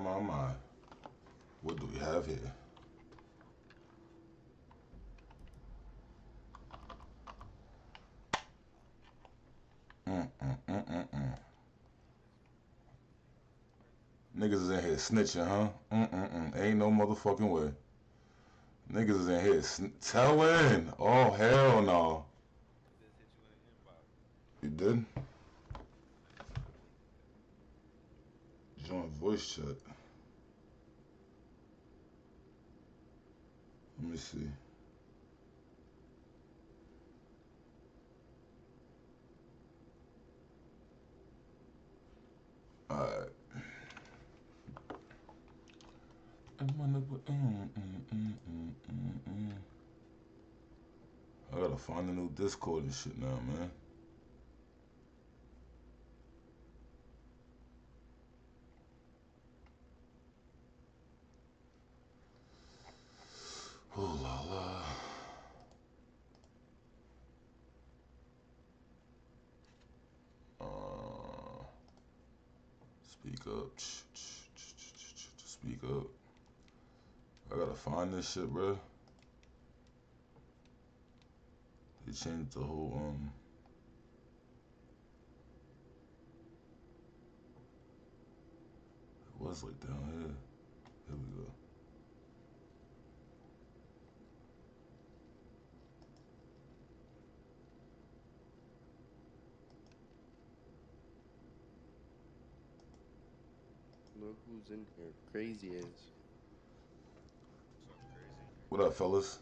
my. What do we have here? Niggas is in here snitching, huh? Ain't no motherfucking way. Niggas is in here telling. Oh, hell no. You did? Join voice chat. Let me see. Alright. I gotta find a new Discord and shit now, man. Oh la la. Speak up. Speak up. I gotta find this shit, bro. They changed the whole it was like down here. Here we go. Look who's in here. Crazy is. What up, fellas?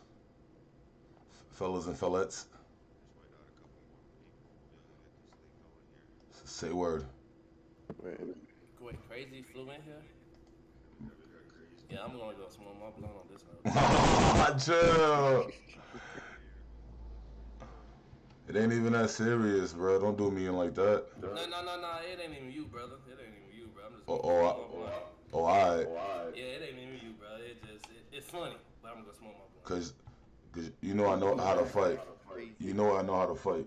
Fellas and fellettes. Say word. Right. Wait, crazy flew in here? Yeah, I'm gonna go smoke my blunt on this one. Chill. It ain't even that serious, bro. Don't do me in like that. No. It ain't even you, brother. It ain't even you, bro. I'm just gonna alright. Yeah, it ain't even you, bro. It's funny, but I'm gonna smoke my blunt. Cause you know I know how to fight. You know I know how to fight.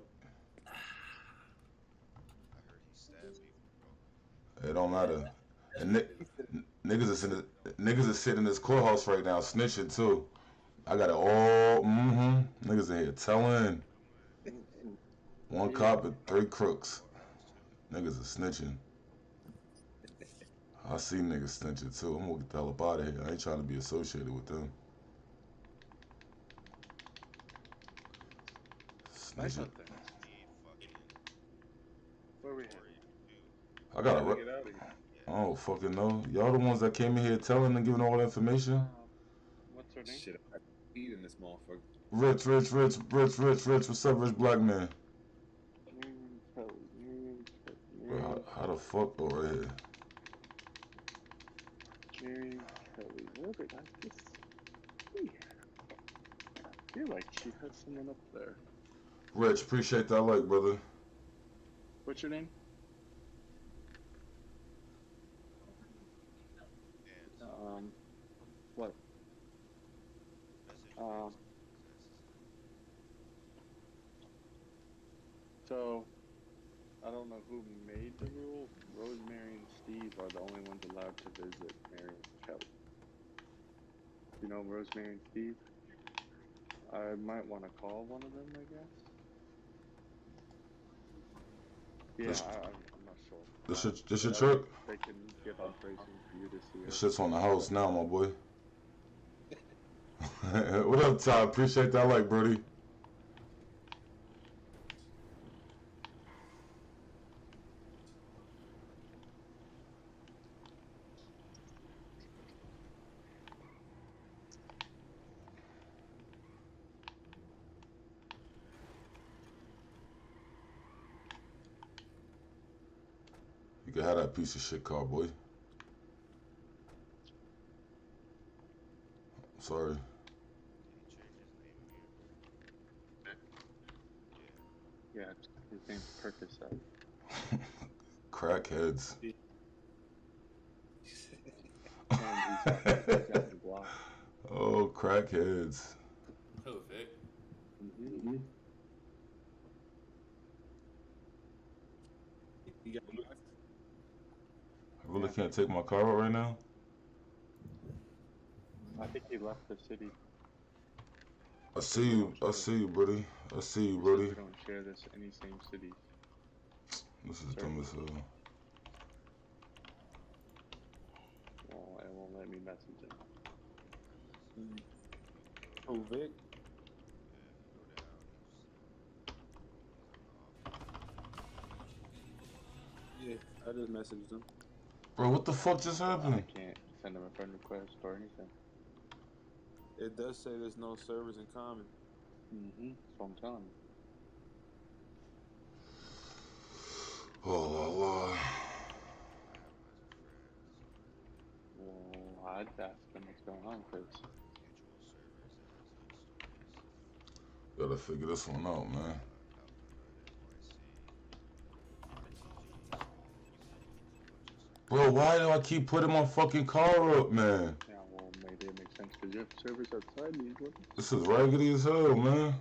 It don't matter. And niggas is sitting in this courthouse right now snitching too. I got it all. Niggas in here telling. One cop and 3 crooks. Niggas is snitching. I see niggas snitching too. I'm gonna get the hell up out of here. I ain't trying to be associated with them. Snitching. Where we at? I got a. I don't fucking know. Y'all the ones that came in here telling and giving all the information. What's her name? Shit, I eating this motherfucker. Rich. What's up, rich black man? Bro, how the fuck over here? Mary Kelly. Where did I just see her? I feel like she has someone up there. Rich, appreciate that like, brother. What's your name? What? So, I don't know who made the rule. Rosemary and Steve are the only ones allowed to visit Mary and Kelly. You know Rosemary and Steve? I might want to call one of them, I guess. Yeah, I'm not sure. This your trick? They can give authorization for you to see her. This shit's on the house now, my boy. What up, Ty? Appreciate that like, Brody. You can have that piece of shit car, boy. Sorry. Yeah, his name's Percocet. Crackheads. Oh, crackheads. Who, Vic? Mm-hmm. You got I really can't take my car out right now. think he left the city. I see you, buddy. I see you, He said buddy. we don't share this any same cities. This is dumb as hell. Well, it won't let me message him. Oh, Vic? Yeah, I just messaged him. Bro, what the fuck just I happened? can't send him a friend request or anything. It does say there's no servers in common. That's what I'm telling you. Oh, la, la. Well, I'd ask him what's going on, because Gotta figure this one out, man. Bro, why do I keep putting my fucking car up, man? yeah, well, maybe it makes sense because you have servers outside these ones. This is raggedy as hell, man.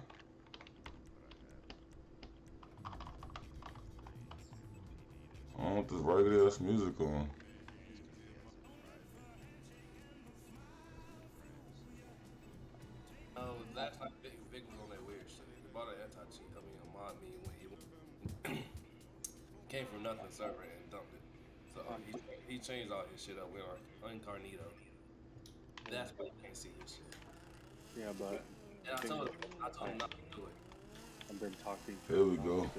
I don't want this raggedy ass music on. Last night Vic was on that weird shit. He bought an anti-cheat. I mean, a mod me when he came from nothing server and dumped it. So he changed all his shit up with Incarnito. That's why you can't see his shit. Yeah, but And I told him not to do it. I've been talking. Here we go. Now,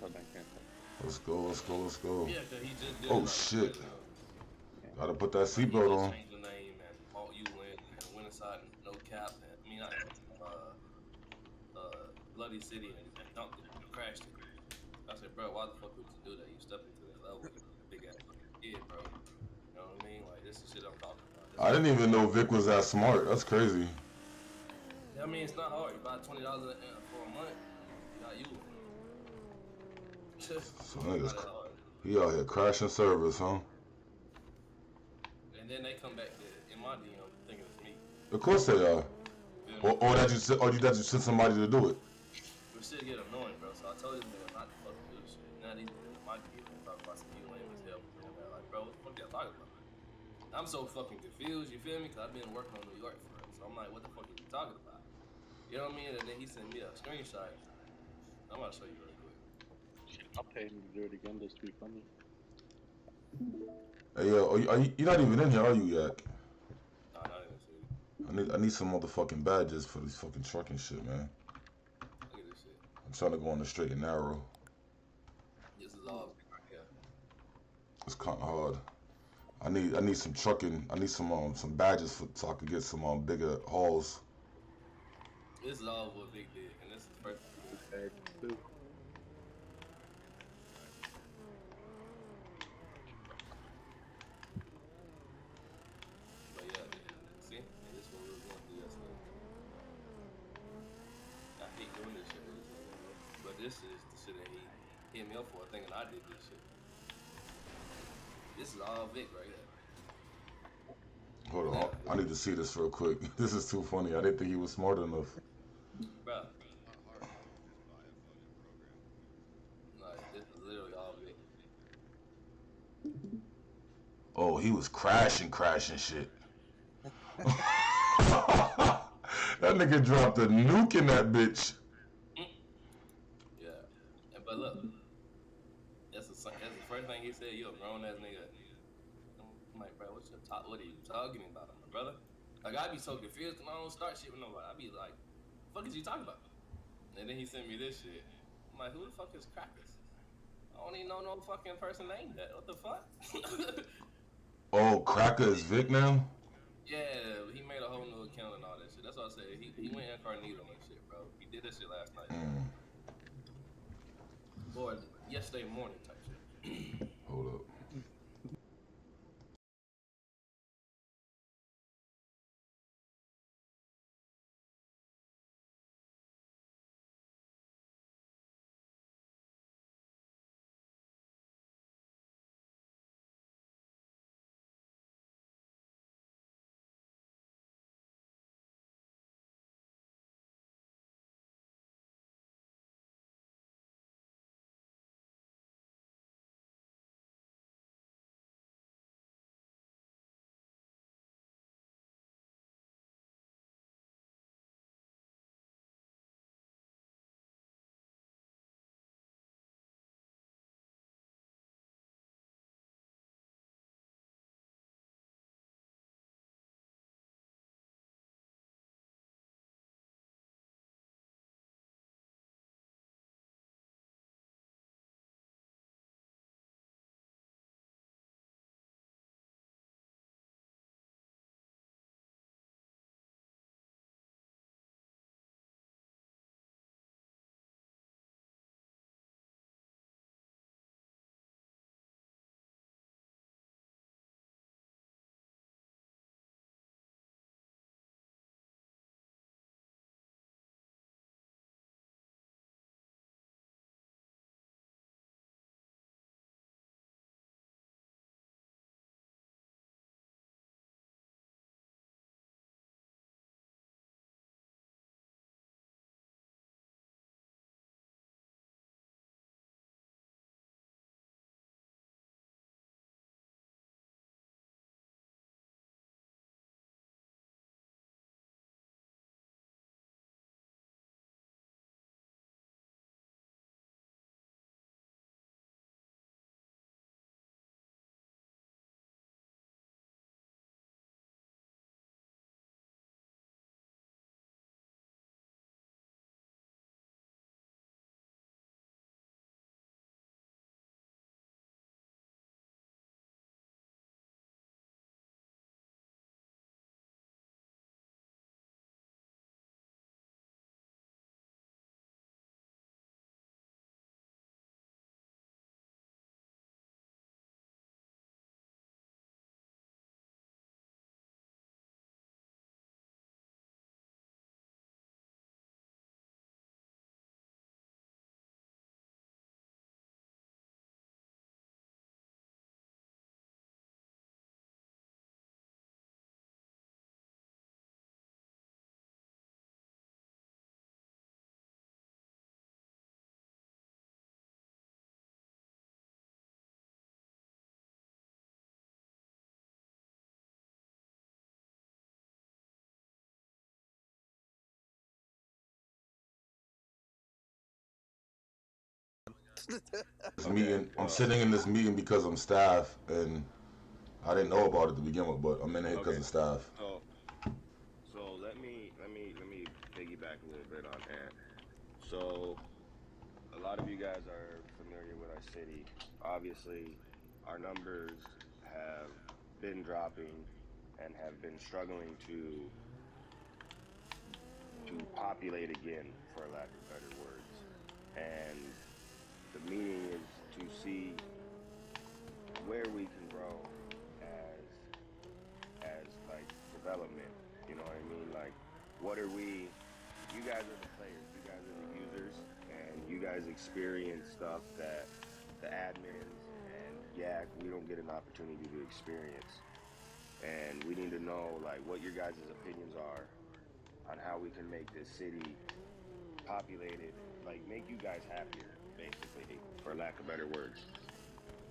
so I can't. Let's go, let's go, let's go. Yeah, cause he just did Oh, it, shit. Yeah. Gotta put that He seatbelt just on. changed the name and bought you and went inside and no cap. And, I mean, not Bloody City and dumped it and crashed it. I said, bro, why the fuck would you do that? You stepped into that level, big ass fucking kid, bro. You know what I mean? Like, this is shit I'm talking about. I didn't even know Vic was that smart. That's crazy. I mean, it's not hard. You buy $20 for a month, you got you. So niggas, he out here crashing servers, huh? And then they come back in my DM thinking it's me. Of course they are. Or that you sent somebody to do it. But shit get annoying, bro. So I told this nigga not to fucking do this shit. Now these niggas in my DM talking about some you lame as hell. Like, bro, what the fuck y'all talking about? I'm so fucking confused, you feel me? Because I've been working on New York for real. So I'm like, what the fuck are you talking about? You know what I mean? And then he sent me a screenshot. I'm about to show you real quick. I'll pay him to do it again just to be funny. Hey, yo, you're not even in here, are you, Yak? Nah, not even serious. I need some motherfucking badges for this fucking trucking shit, man. Look at this shit. I'm trying to go on the straight and narrow. This is all right here. It's kind of hard. I need some trucking. I need some badges so I could get some bigger hauls. This is all what Vic did, and this is the first. But yeah, see, and this is what we were going through yesterday. I hate doing this shit with this nigga, bro. But this is the shit that he hit me up for, thinking I did this shit. This is all Vic right here. Hold on, I need to see this real quick. This is too funny. I didn't think he was smart enough. Bro. Like, this is literally all Vic. Oh, he was crashing shit. That nigga dropped a nuke in that bitch. Yeah. But look, that's the first thing he said. You a grown ass nigga. I'm like, bro, what are you talking about, my brother? Like, I be so confused when I don't start shit with nobody. I be like, what the fuck is you talking about? And then he sent me this shit. I'm like, who the fuck is Crackers? I don't even know no fucking person named that. What the fuck? Oh, Cracker is Vic now? Yeah, he made a whole new account and all that shit. That's why I said he went incognito and shit, bro. He did that shit last night. Or yesterday morning type shit. Hold up. This Okay, meeting, I'm well, sitting in this meeting because I'm staff, and I didn't know about it to begin with, but I'm in here because okay. of staff. So, let me piggyback a little bit on Ant. So, a lot of you guys are familiar with our city. Obviously, our numbers have been dropping and have been struggling to populate again, for lack of better words. And the meaning is to see where we can grow as like development. You know what I mean? Like, what are we? You guys are the players. You guys are the users, and you guys experience stuff that the admins and Yak we don't get an opportunity to experience. And we need to know like what your guys' opinions are on how we can make this city populated, like make you guys happier, basically, for lack of better words.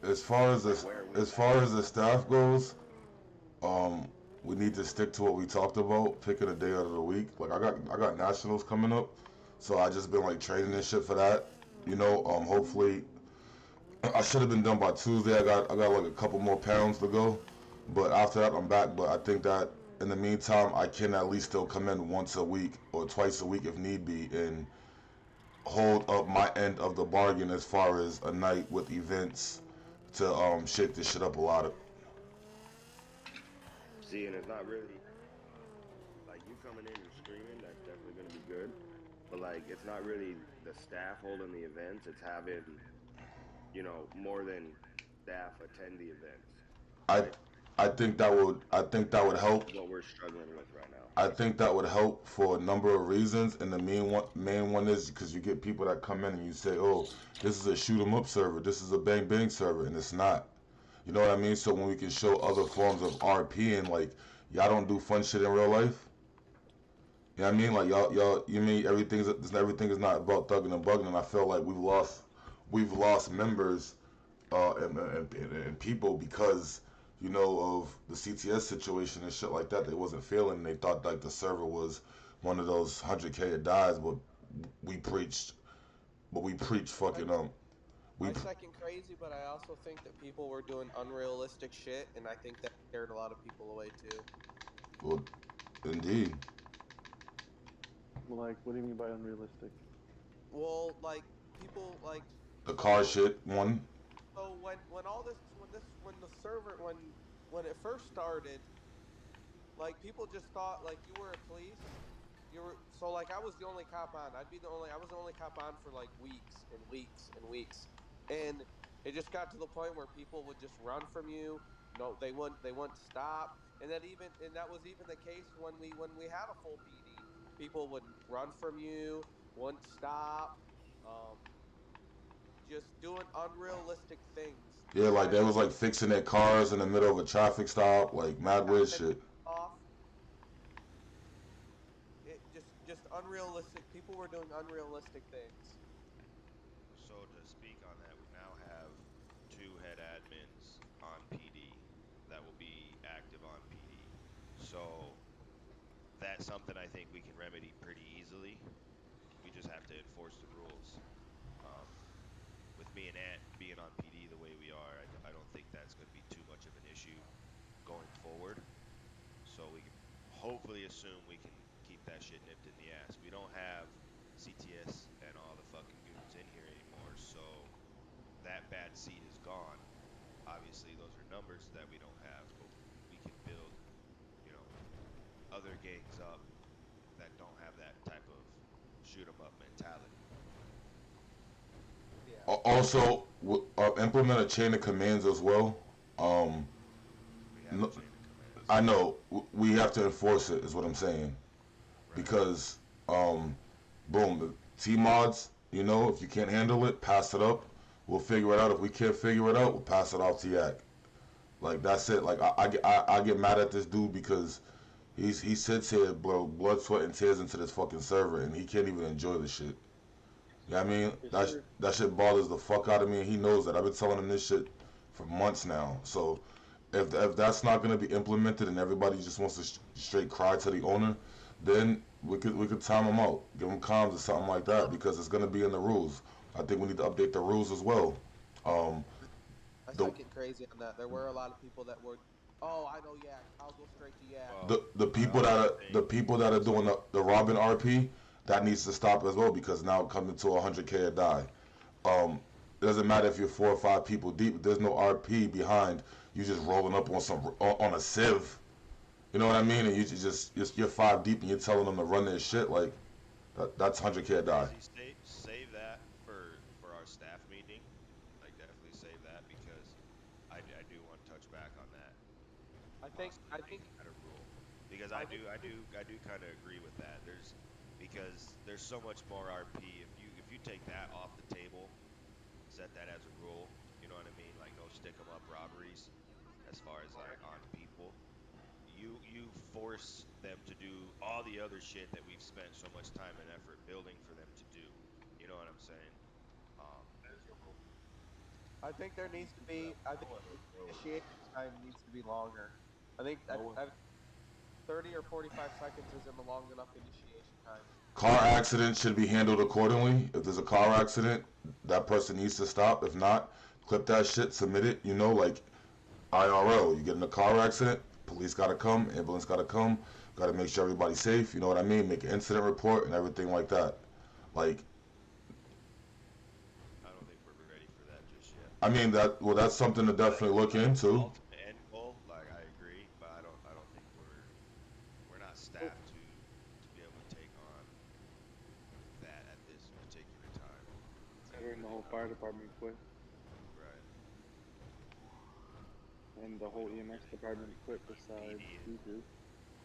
As far as Like this, where are we as far lacking? as the staff goes, um, we need to stick to what we talked about, picking a day out of the week. Like I got nationals coming up, so I just been like training and shit for that. Hopefully, I should have been done by Tuesday. I got like a couple more pounds to go, but after that I'm back. But I think that in the meantime I can at least still come in once a week or twice a week if need be and hold up my end of the bargain as far as a night with events to shake this shit up a lot. See, and it's not really like you coming in and streaming. That's definitely going to be good, but like it's not really the staff holding the events. It's having more than staff attend the events, I right? I think that would This help. is what we're struggling with right now. I think that would help for a number of reasons, and the main one is because you get people that come in and you say, "Oh, this is a shoot 'em up server, this is a bang bang server," and it's not. You know what I mean? So when we can show other forms of RP and like y'all don't do fun shit in real life. You know what I mean? Like y'all, you mean everything is not about thugging and bugging, and I feel like we've lost members and people because of the CTS situation and shit like that. They wasn't feeling. They thought like the server was one of those 100K it dies, but we preached, I, fucking we I second crazy, but I also think that people were doing unrealistic shit, and I think that scared a lot of people away too. well, indeed, Like, what do you mean by unrealistic? Well, like people like the car so shit one. so when all this when the server when it first started, like people just thought like you were a police. You were so like I was the only cop on. I was the only cop on for like weeks and weeks and weeks. And it just got to the point where people would just run from you. No, they wouldn't stop. And that was even the case when we had a full PD. People would run from you, wouldn't stop. Um just doing unrealistic things Yeah, to like try they to was like fixing their cars in the middle of a traffic stop, like mad weird yeah, shit. off. It just unrealistic. People were doing unrealistic things. So to speak on that, we now have two head admins on PD that will be active on PD. So that's something I think we can remedy pretty easily. We just have to enforce the rules. Um, with me and Ant being on PD the way we are, I don't think that's going to be too much of an issue going forward. So we can hopefully assume we can keep that shit nipped in the ass. We don't have CTS and all the fucking goons in here anymore, so that bad seed is gone. Obviously, those are numbers that we don't have, but we can build, you know, other gangs up that don't have that type of shoot 'em up mentality. Yeah. Also, implement a chain of commands as well. Um, We have a no, chain of commands, I know we have to enforce it, is what I'm saying, right? because boom, the T mods. If you can't handle it, pass it up. We'll figure it out. If we can't figure it out, we'll pass it off to Yak. Like that's it. Like I get mad at this dude because he sits here, bro, blood, sweat, and tears into this fucking server, and he can't even enjoy the shit. You know what I mean? Yes, That sir. that shit bothers the fuck out of me, and he knows that. I've been telling him this shit for months now. So if that's not gonna be implemented and everybody just wants to straight cry to the owner, then we could time him out, give him comms or something like that because it's gonna be in the rules. I think we need to update the rules as well. Um, I the second crazy on that. There were a lot of people that would, oh, I know Yak. I'll go straight to Yak. Well, I also the think. people that are doing the Robin RP, that needs to stop as well because now it comes into 100K a die. It doesn't matter if you're 4 or 5 people deep. There's no RP behind you just rolling up on on a sieve. You know what I mean? And you're 5 deep and you're telling them to run their shit like that's 100K a die. Crazy, save that for our staff meeting. Like definitely save that because I do want to touch back on that, I think, possibly I think, making that a rule because I think, I do kind of agree with that. There's so much more RP if you take that off the table, set that as a rule. You know what I mean? Like no stick 'em up robberies as far as like on people. You force them to do all the other shit that we've spent so much time and effort building for them to do. You know what I'm saying? Um, I think there needs to be. I think initiation time needs to be longer. I think I 30 or 45 seconds isn't a long enough initiation time. Car accidents should be handled accordingly. If there's a car accident, that person needs to stop. If not, clip that shit, submit it. You know, like IRL. You get in a car accident, police gotta come, ambulance gotta come, gotta make sure everybody's safe. You know what I mean? Make an incident report and everything like that. Like, I don't think we're ready for that just yet. I mean that's something to definitely look Like into. ultimate end goal, like I agree, but I don't think we're not staffed to be able to take on that at this particular time. Considering the whole fire department quit Right. and the We whole don't EMS really department like quit besides you two.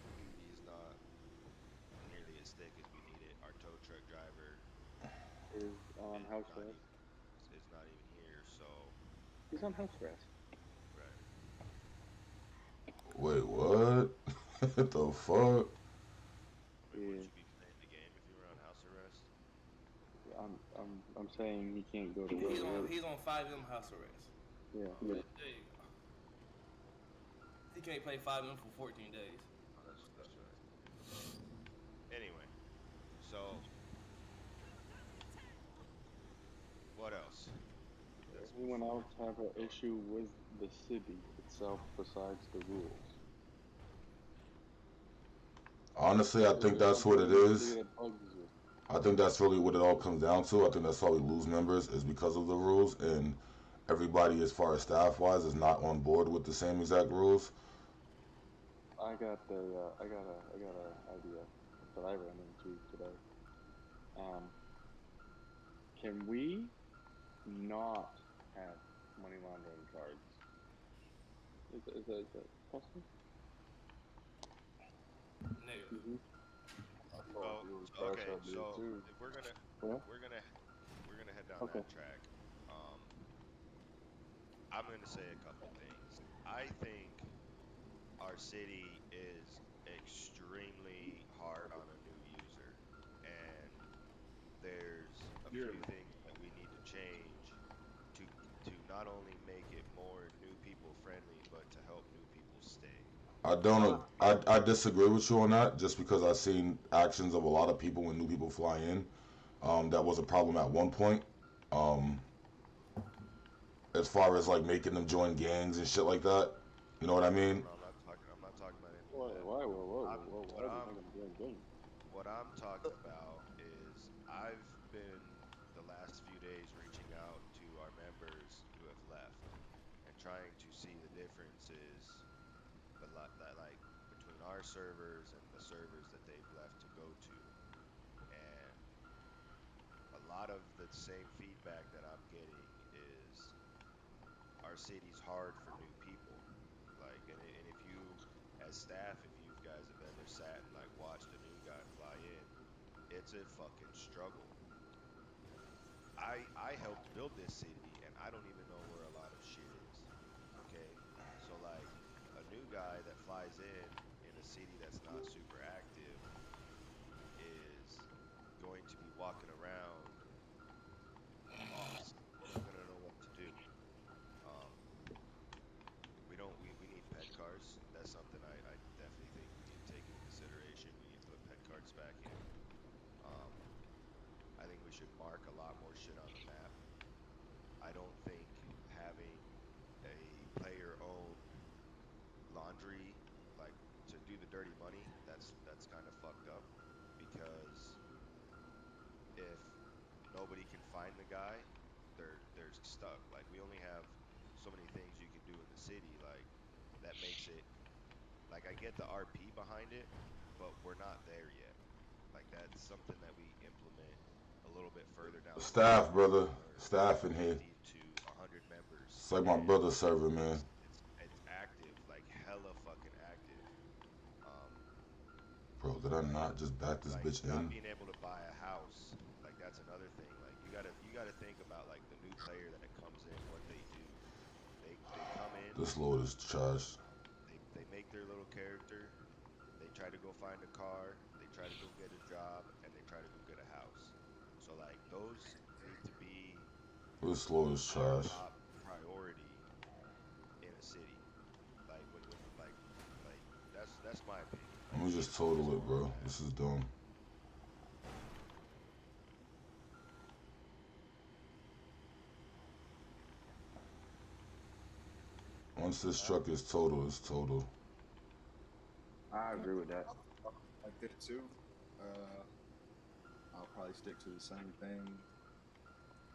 PD is not nearly as thick as we need it. Our tow truck driver Is on is house not arrest. even is not even here, so He's on house arrest. right. Wait, what? What the fuck? Wait, wouldn't Yeah, you be playing the game if you were on house arrest? I'm saying he can't go to work. He's on 5M house arrest. Yeah, Oh, There you go. He can't play 5M for 14 days. that's right. Anyway, so what else? Let's move anyone else forward to have an the door. issue with the city itself besides the rules? Honestly, I Is think there that's something what it in the city is. that bugs you? I think that's really what it all comes down to. I think that's why we lose members is because of the rules, and everybody, as far as staff wise, is not on board with the same exact rules. I got a idea that I ran into today. Um, can we not have money laundering cards? Is that possible? Nigga. Mm-hmm. I thought So, it was so Cash okay, App did so too. if Yeah. we're gonna we're gonna head down Okay. that track. Um, I'm gonna say a couple things. I think our city is extremely hard on a new user, and there's a Yeah. few things that we need to change to to not only make it more new people friendly, but to help new people stay. I Uh, don't. I disagree with you on that. Just because I've seen actions of a lot of people when new people fly in, that was a problem at one point. Um, as far as like making them join gangs and shit like that. You know what I No, mean? no, I'm not talking about any of Why? that. Why? Whoa! Whoa! I'm Whoa! Whoa! Why what are we I'm talking about game? what I'm talking about is I've been the last few days reaching out to our members who have left and trying to see the differences that like between our servers and the servers that they've left to go to. And a lot of the same feedback that I'm getting is our city's hard for new people. Like, and if you, as staff, if you guys have ever sat and like watched a new guy fly in, it's a fucking struggle. I helped build this city, and I don't even know where a lot of shit is. Okay, so like a new guy that flies in a city that's not super active is going to be walking around lost. They're not gonna know what to do. Um, we don't we need pet cars. That's something I definitely think we need to take into consideration. We need to put pet cards back in. Um, I think we should mark a lot more shit on the map. laundry, like to do the dirty money, that's kind of fucked up because if nobody can find the guy, they're stuck. Like we only have so many things you can do in the city, like that makes it like I get the RP behind it, but we're not there yet. Like that's something that we implement a little bit further down the road Staff, when we brother. have Staff in here. 50 to 100 members It's like my and brother's server, man. it's active, like hella fucking active. Um, Bro, did I not just back this like bitch not in? being able to buy a house, like that's another thing. Like you gotta think about like the new player that comes in, what they do. They come in, This load is trash. they make their little character, they try to go find a car, they try to go get a job, and they try to go get a house. So like those need to be This load is our trash. top priority in a city. Like when like that's my opinion. Let Like me we need to just focus total it, more on bro. that. This is dumb. Once this truck is total, it's total. I agree with that. Like that too. I'll probably stick to the same thing.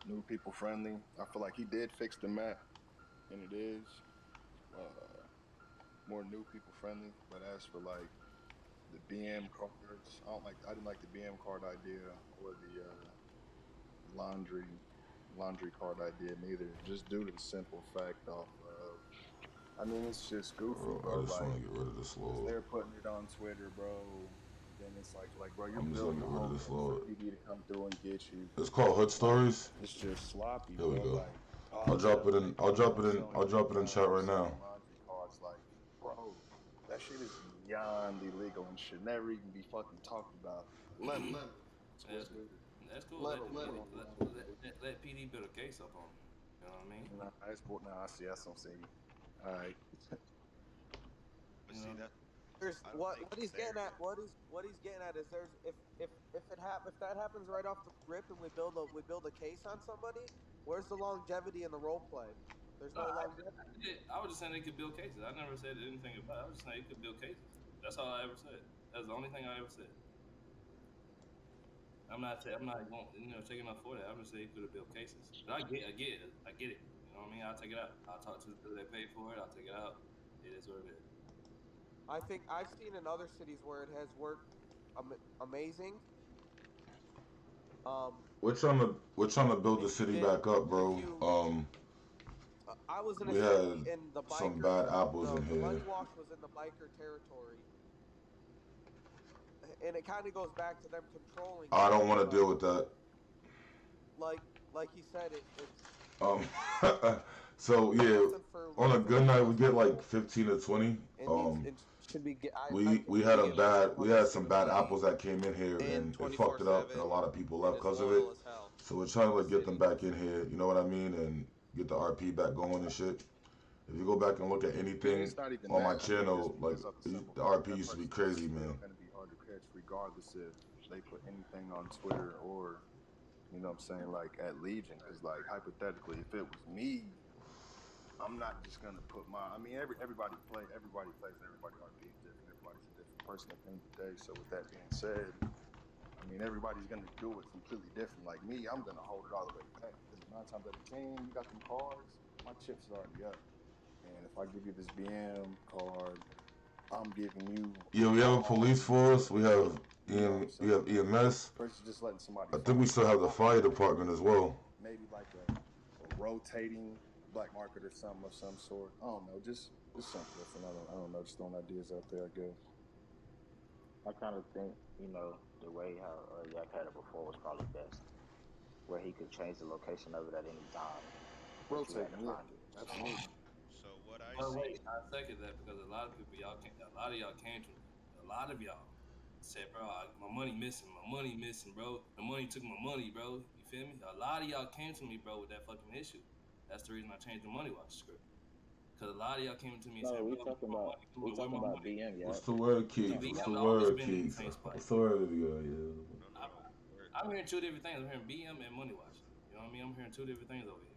New people friendly. I feel like he did fix the map, and it is more new people friendly. But as for like the BM cards, I didn't like the BM card idea or the laundry card idea neither. Just due to the simple fact of, I mean, it's just goofy, Bro, bro. I just want Like, to get rid of this 'cause load. they're putting it on Twitter, bro. Then it's like, bro, you're I'm just gonna building get a rid of whole this thing for load. PD to come through and get you. It's called Hood Like, Stories. it's just sloppy, Here we bro. go. Like, I'll oh yeah, drop it in. like I'll drop I'm it in. selling I'll you drop it in chat I'm right selling now. you laundry cards. Like, bro, that shit is beyond illegal and should never even be fucking talked about. Let him. That's, Twitter. that's cool. Let Let him. the Let PD, him. let PD build a case up on him. You know what I mean? Nah, I see. That's what I'm saying. All right. But You see know, that There's I don't what think he's there. getting at. What he's getting at is there's if that happens right off the rip and we build a case on somebody, where's the longevity in the role play? There's no, no longevity. I was just saying they could build cases. I never said anything about it. I was just saying they could build cases. That's all I ever said. That's the only thing I ever said. I'm not going, taking up for that. I'm just saying he could have built cases. But I get it. You know what I mean? I'll take it out. I'll talk to the people that paid for it. I'll take it out. It is what it is. I think I've seen in other cities where it has worked amazing. Um, We're trying to build the if you city did, back up, if bro. you, I was in a We city had in the some biker, bad apples in the money here. wash was in the biker territory, and it kind of goes back to them controlling I it. don't want to But deal with that. like he said, it's Um, so yeah, nothing for on a good night we us to get like do. 15 to 20. It should be. We We had get most of the we money had is some gonna bad be apples that came in here in and it fucked it up and a 24/7, lot of people and left it's because of it. loyal as hell. So we're trying to The like get them city. back in here, you know what I mean, and get the RP back going and shit. If you go back and look at I mean, anything it's not even on my that. I think it's channel, like because of the simple the fact RP that used to be person is crazy, still man. going to be hard to catch, regardless if they put anything on Twitter or, you know what I'm saying, like at Legion. Because, like, hypothetically, if it was me, I'm not just gonna put my. I mean, everybody plays, and everybody RP is different. Everybody's a different person at the end of the day. So with that being said, I mean, everybody's gonna do it completely different. Like me, I'm gonna hold it all the way back because 9 times out of 10, you got them cards, my chips is already up. And if I give you this BM card, I'm giving you Yeah, we have a all police these force. We chips. have You know what I'm we have saying? EMS. Versus just letting somebody I think we find still you. have the I would fire like department as well. maybe like a rotating black market or something of some sort. I don't know, just something different. I don't know, just throwing ideas out there, I guess. I kind of think, the way how Yak had it before was probably best, where he could change the location of it at any time, but you had to Rotating, yeah, find it. absolutely. So what I But see, wait, I second that because a lot of people, a lot of y'all came to me. A lot of y'all said, bro, my money missing, bro. The money took my money, bro. You feel me? A lot of y'all came to me, bro, with that fucking issue. That's the reason I changed the money watch script. Because a lot of y'all came to me and No, said, bro, where my about money? BM, What's Yak. the word, We Keeks? talking What's BM the about always word, been in the Keeks? same spot. What's the word? Yeah. no, no, I'm hearing two different things. I'm hearing BM and money watch. You know what I mean? I'm hearing two different things over here.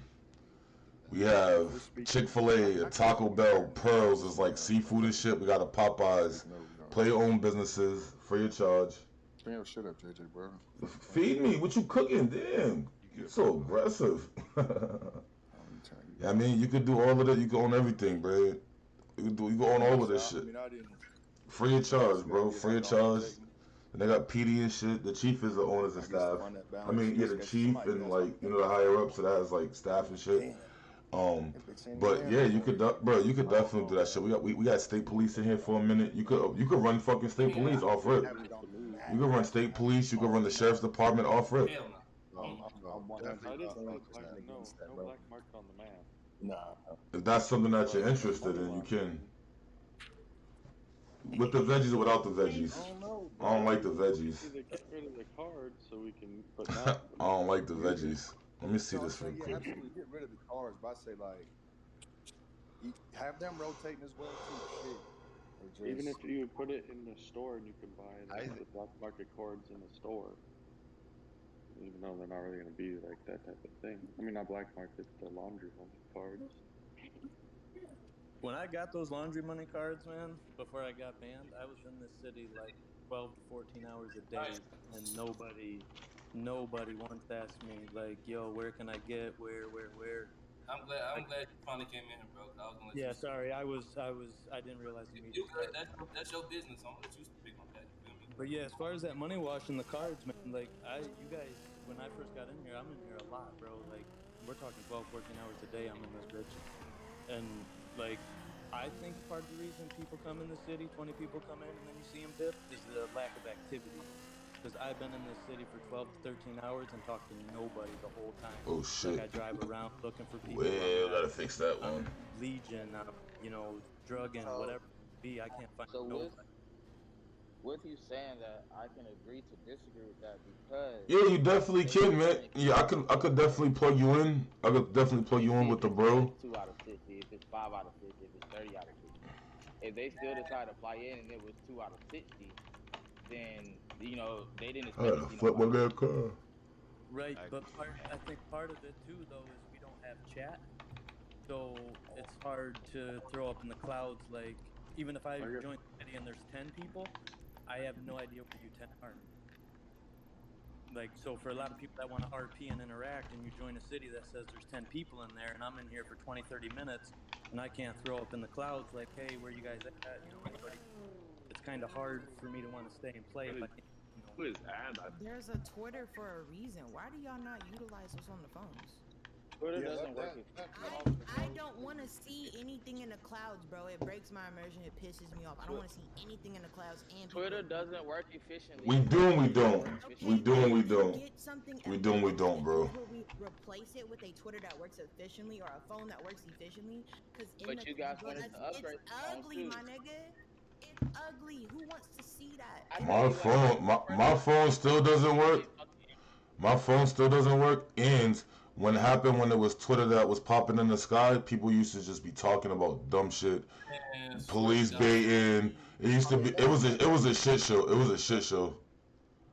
We have Chick-fil-A, Taco Bell, Pearls is like seafood and shit. We got a Popeyes. No, we don't. Play your own businesses, free of charge. Bring your shit up, JJ, bro. Feed me. What you cooking? Damn. You're so aggressive. I mean, you could do all of it. You can own everything, bro. You can own all of this shit. Free of charge, bro. Free of charge. And they got PD and shit. The chief is the owners and staff. I mean, yeah, the chief and like the higher up, so that has like staff and shit. But yeah, you could definitely do that shit. We got state police in here for a minute. You could run fucking state police off rip. You could run state police. You could run the sheriff's department off rip. Hell no. No black marks on the map. Nah. If that's something that you're interested in, you can. With the veggies or without the veggies? I don't like the veggies. Get rid of the cards so we can put I don't like the veggies. Let me see this real quick. Absolutely get rid of the cards, but I say like have them rotating as well too. Shit. Even if you put it in the store and you can buy the black market cards in the store, even though they're not really going to be like that type of thing. I mean, not black market, the laundry money cards. When I got those laundry money cards, man, before I got banned, I was in this city like 12 to 14 hours a day, and nobody once asked me like, "Yo, where can I get where?" I'm glad you finally came in here, bro. I was gonna let you sorry, I didn't realize the meeting. That's your business. I'm gonna let you speak on that. You feel me? But yeah, as far as that money wash and the cards, man, like you guys, when I first got in here, I'm in here a lot, bro. Like we're talking 12, 14 hours a day. I'm in this bitch, and like I think part of the reason people come in the city, 20 people come in, and then you see them dip, is the lack of activity. Because I've been in this city for 12 to 13 hours and talked to nobody the whole time. Oh shit! Like I drive around looking for people. Well, gotta fix that one. Legion, drugging, whatever it be. I can't find nobody. With you saying that, I can agree to disagree with that because Yeah, you definitely can, man. Yeah, I could definitely plug you in. I could definitely plug you in with the bro. 2 out of 50, if it's 5 out of 50, if it's 30 out of 50. If they still decide to fly in and it was 2 out of 60, then they didn't expect to flip my damn car. Right, but I think part of it too, though, is we don't have chat, so it's hard to throw up in the clouds. Like, even if I join the city and there's 10 people, I have no idea where you 10 are. Like, so for a lot of people that want to RP and interact, and you join a city that says there's 10 people in there, and I'm in here for 20, 30 minutes, and I can't throw up in the clouds like, hey, where you guys at? Anybody? It's kind of hard for me to want to stay and play if I can't. There's a Twitter for a reason. Why do y'all not utilize this on the phones? Twitter doesn't work. I don't want to see anything in the clouds, bro. It breaks my immersion. It pisses me off. I don't want to see anything in the clouds. And Twitter doesn't work efficiently. We do and we don't. Okay, We do and we don't. Get something We do and we don't, bro. Will we replace it with a Twitter that works efficiently or a phone that works efficiently? But you guys want to upgrade. It's ugly, my nigga. It's ugly. Who wants to see that? My phone still doesn't work. My phone still doesn't work. And when it happened, when it was Twitter that was popping in the sky, people used to just be talking about dumb shit, police baiting. It used to be. It was a shit show. It was a shit show.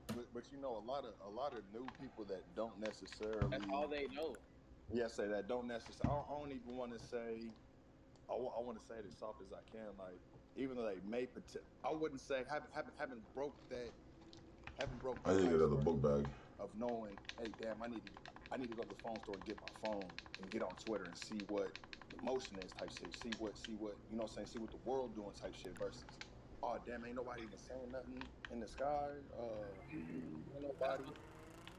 But a lot of new people that don't necessarily. That's all they know. Yeah, say that don't necessarily. I don't even want to say. I want to say it as soft as I can. Like, even though they may, I wouldn't say haven't broke that. I need to get out of the book bag. Of knowing, hey, damn, I need to go to the phone store and get my phone and get on Twitter and see what the motion is type shit. See what you know what I'm saying. See what the world doing type shit versus, oh damn, ain't nobody even saying nothing in the sky. Ain't nobody.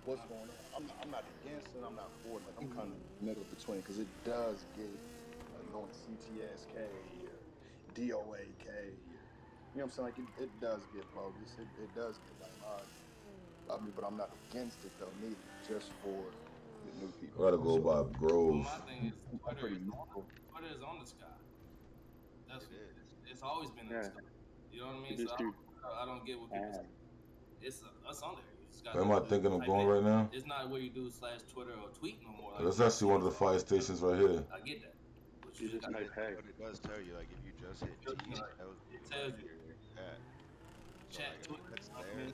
What's going on? I'm not against it. I'm not for it. Like, I'm kind of middle between because it does get going CTSK, DOAK. You know what I'm saying? Like it does get bogus. It does get like but I'm not against it though neither. Just for the new people. I gotta go by Grove. My thing is Twitter is on the sky. That's it. It's always been in the sky. You know what I mean? So I don't get what people say. It's us on there. You just gotta Am I thinking of going right now? It's not where you do /Twitter or tweet no more. Like, that's actually one of the fire stations right here. I get that. But But it does tell you, like, if you just hit T, it tells you. Chat. That's there.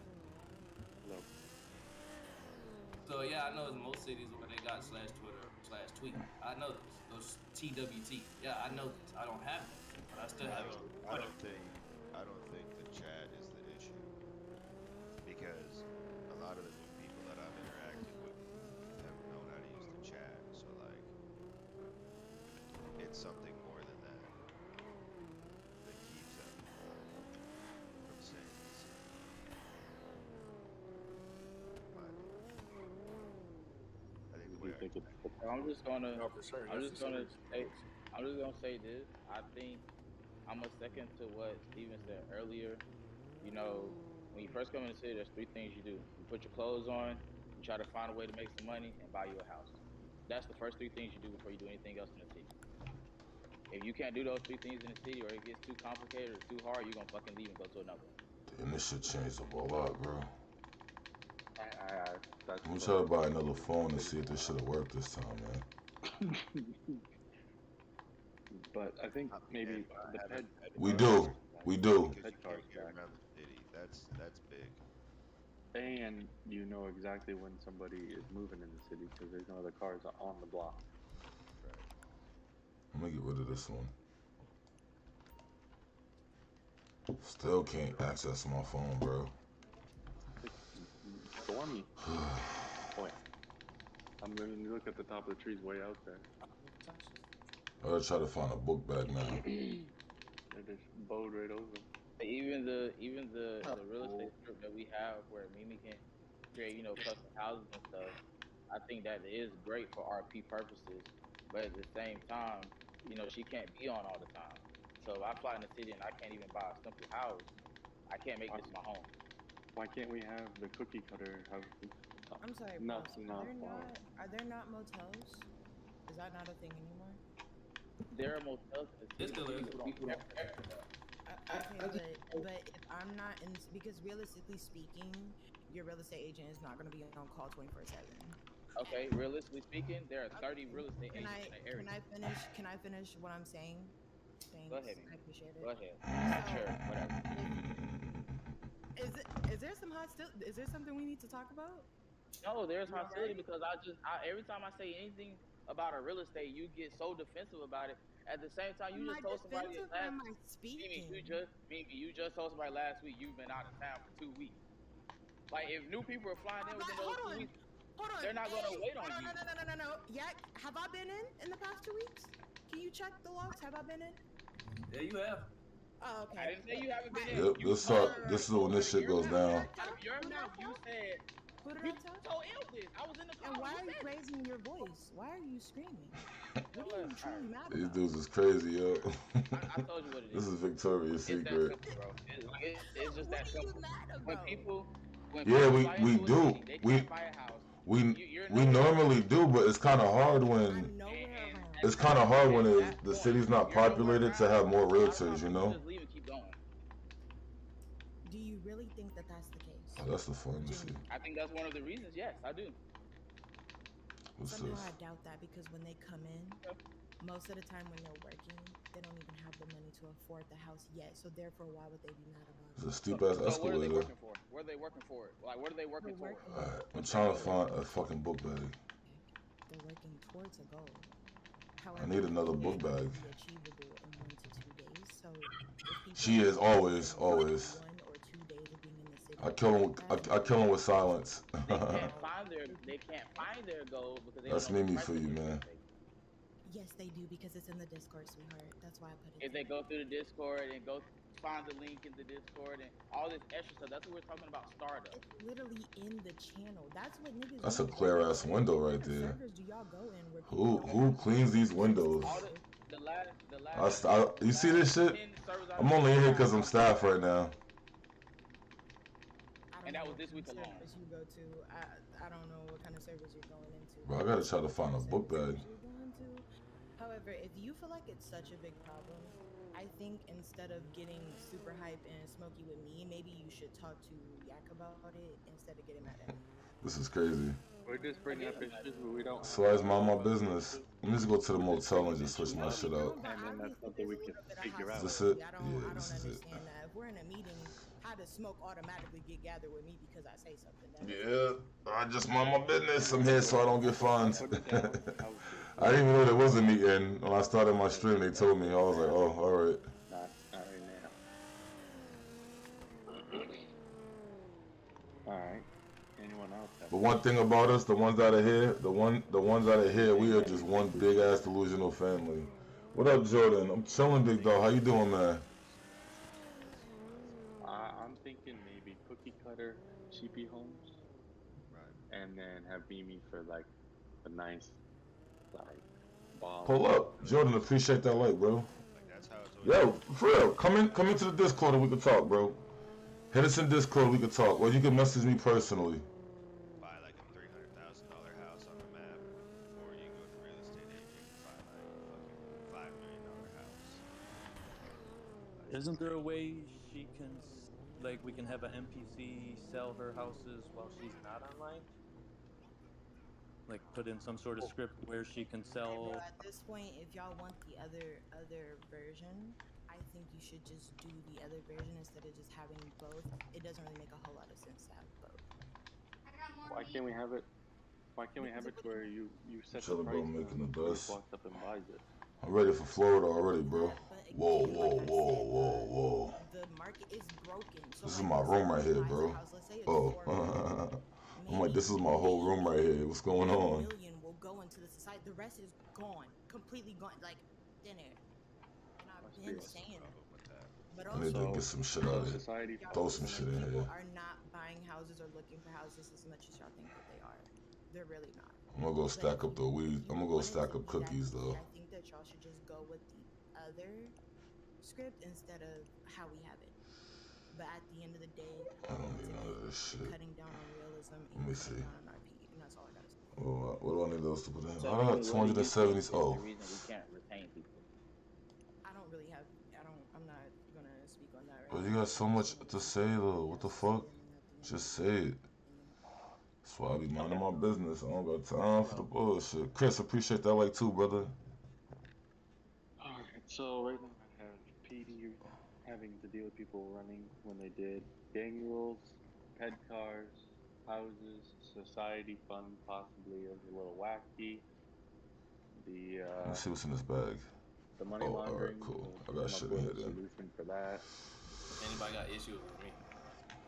So yeah, I know there's most cities where they got /Twitter /tweet. I know those TWT. Yeah, I know this. I don't have this, but I still I have. don't. I don't think the chat is the issue because a lot of the new people that I've interacted with have known how to use the chat. So like, it's something more than that that keeps them from staying in the city, in my opinion. I think the Do way you I think it's the I'm just gonna, No, for sure. I'm Yes, just the gonna service say, goes. I'm just gonna say this. I think I'm a second to what Steven said earlier. You know, when you first come in the city, there's three things you do. You put your clothes on, you try to find a way to make some money, and buy you a house. That's the first three things you do before you do anything else in the city. If you can't do those three things in the city, or it gets too complicated or too hard, you're gonna fucking leave and go to another one. Damn, this shit changed up a lot, bro. That's I'm gonna try to buy another phone and see if this shit'll work this time, man. But I think maybe And by the having ped We cars do. back, We do. because ped you cars can't get back, around the city. That's big. and you know exactly when somebody is moving in the city because there's no other cars on the block. Right. I'm gonna get rid of this one. Still can't access my phone, bro. Stormy. Boy, I'm gonna look at the top of the trees way out there. I gotta try to find a book bag now. They just bowed right over. Even the real estate strip that we have where Mimi can create, custom houses and stuff. I think that is great for RP purposes, but at the same time, she can't be on all the time. So if I fly in the city and I can't even buy a simple house, I can't make this my home. Why can't we have the cookie cutter have I'm sorry, nuts boss. and not flour? Are there not motels? Is that not a thing anymore? There are motels in the It city, still is. but people don't. Okay, but if I'm not in, because realistically speaking, your real estate agent is not going to be on call 24/7. Okay, realistically speaking, there are 30 real estate Can agents I in the area. can I finish? Can I finish what I'm saying? Thanks. Go ahead, I appreciate it. Go ahead. So, Sure, whatever. is there some hostility? Is there something we need to talk about? No, there's hostility because every time I say anything about a real estate, you get so defensive about it. At the same time, you Am just I told somebody defensive or am I speaking? You just told somebody last week you've been out of town for 2 weeks. Like if new people are flying in within those 2 weeks, they're not gonna wait on you. No. Yeah, have I been in the past 2 weeks? Can you check the logs? Have I been in? Yeah, you have. Oh, okay. I didn't say you haven't been in. Yep, this is when this shit goes down. Out of your mouth, you said. Who did You I tell? told L this. I was in the car. And why are you raising your voice? Why are you screaming? What are you truly mad These about? dudes is crazy, yo. I told you what it is. This is Victoria's It's that Secret. simple, bro. It's just that simple. What are you mad When about? people Yeah, fly we into a do. city, they can't buy a house. We normally do, but it's kind of hard when it's kind of hard when the city's not populated to have more realtors, you know. Just leave and keep going. Do you really think that that's the case? Oh, that's the pharmacy. I think that's one of the reasons. Yes, I do. What's Somehow this? I doubt that because when they come in, most of the time when they're working, they don't even have the money to afford the house yet. So therefore, why would they be mad about it? It's a steep ass So what are they escalator. working for? What are they working for? Like, what are they working for? Alright, I'm trying to find a fucking book bag. They're working towards a goal. I need another book bag. Be achievable in 1 to 2 days. So if She is always. 1 or 2 days of being in the city, I kill him with silence. They can't find their goal because they That's don't know Mimi what for you, man. Yes, they do because it's in the Discord, sweetheart. That's why I put it. If they go through the Discord and go find the link in the Discord and all this extra stuff, that's what we're talking about. Startup. It's literally in the channel. That's what niggas. That's a clear ass window right there. Do y'all go in where Who cleans these windows? The last You see this shit? I'm only in here because I'm staff right now. And that was this week alone. You go to, I don't know what kind of servers you're going into. Bro, I gotta try to find a book bag. However, if you feel like it's such a big problem, I think instead of getting super hype and smoky with me, maybe you should talk to Yak about it instead of getting mad at me. This is crazy. We're just bringing up issues where we don't. So I mind my business. Let me just go to the motel and just switch my shit out. And then that's something we can figure out. Is this it? I Yeah, don't this is it. understand that. If we're in a meeting, how does smoke automatically get gathered with me because I say something? Yeah, I just mind my business. I'm here so I don't get fined. I didn't even know there was a meeting. When I started my stream, they told me. I was like, oh, all right. Not right now. All right. Anyone else? But one thing about us, the ones that are here, the ones that are here, we are just one big ass delusional family. What up, Jordan? I'm chilling, big dog. How you doing, man? I'm thinking maybe cookie cutter CP homes, Right. and then have Mimi for like a nice like ball. Pull up, Jordan. Appreciate that like, bro. Like that's how it's always Yo, been. for real, come into the Discord and we can talk, bro. Hit us in Discord, we can talk, or you can message me personally. Buy like a $300,000 house on the map, or you go to real estate agent and buy like a fucking $5 million house. Like, Isn't there a way she can, like, we can have an NPC sell her houses while she's not online? Like, put in some sort of script where she can sell. Bro, at this point, if y'all want the other version, I think you should just do the other version instead of just having both. It doesn't really make a whole lot of sense to have both. Why can't we have it? Why can't we have it where you set the Chilling, price bro, making and the he best. just walks up and buys it? I'm ready for Florida already, bro. Whoa, Again, whoa, like I whoa, said, whoa, whoa. the market is broken. So This is like, my let's room say right she here, buys a bro. house, let's say it's Oh, 4 million. I'm like, this is my whole room right here. What's going $1 on? million will go into the society. The rest is gone, completely gone, like thin air. And I've been saying that. But I need to get some shit out of here. Throw some shit in people here. are not buying houses or looking for houses as much as y'all think that they are. They're really not. I'm gonna go stack up the weed. I'm gonna go stack up cookies though. I think that y'all should just go with the other script instead of how we have it. But at the end of the day, I don't need none of this shit. cutting down on realism and Let me see. cutting down on RP, and that's all I gotta say. Well, what do I need those to put in? So, I got 270. Oh, the reason we can't retain people. I don't really have. I'm not gonna speak on that right but now. you got so much to say though. What the fuck? Just say it. That's why I be minding my business. I don't got time for the bullshit. Chris, appreciate that like too, brother. Alright, so right now I have PD having to deal with people running when they did gang rules, ped cars, houses, society fund possibly is a little wacky. Let me see what's in this bag. The money Oh, laundering. alright, cool. I we'll got come shit up in with here a then. solution for that. If anybody got issues with me,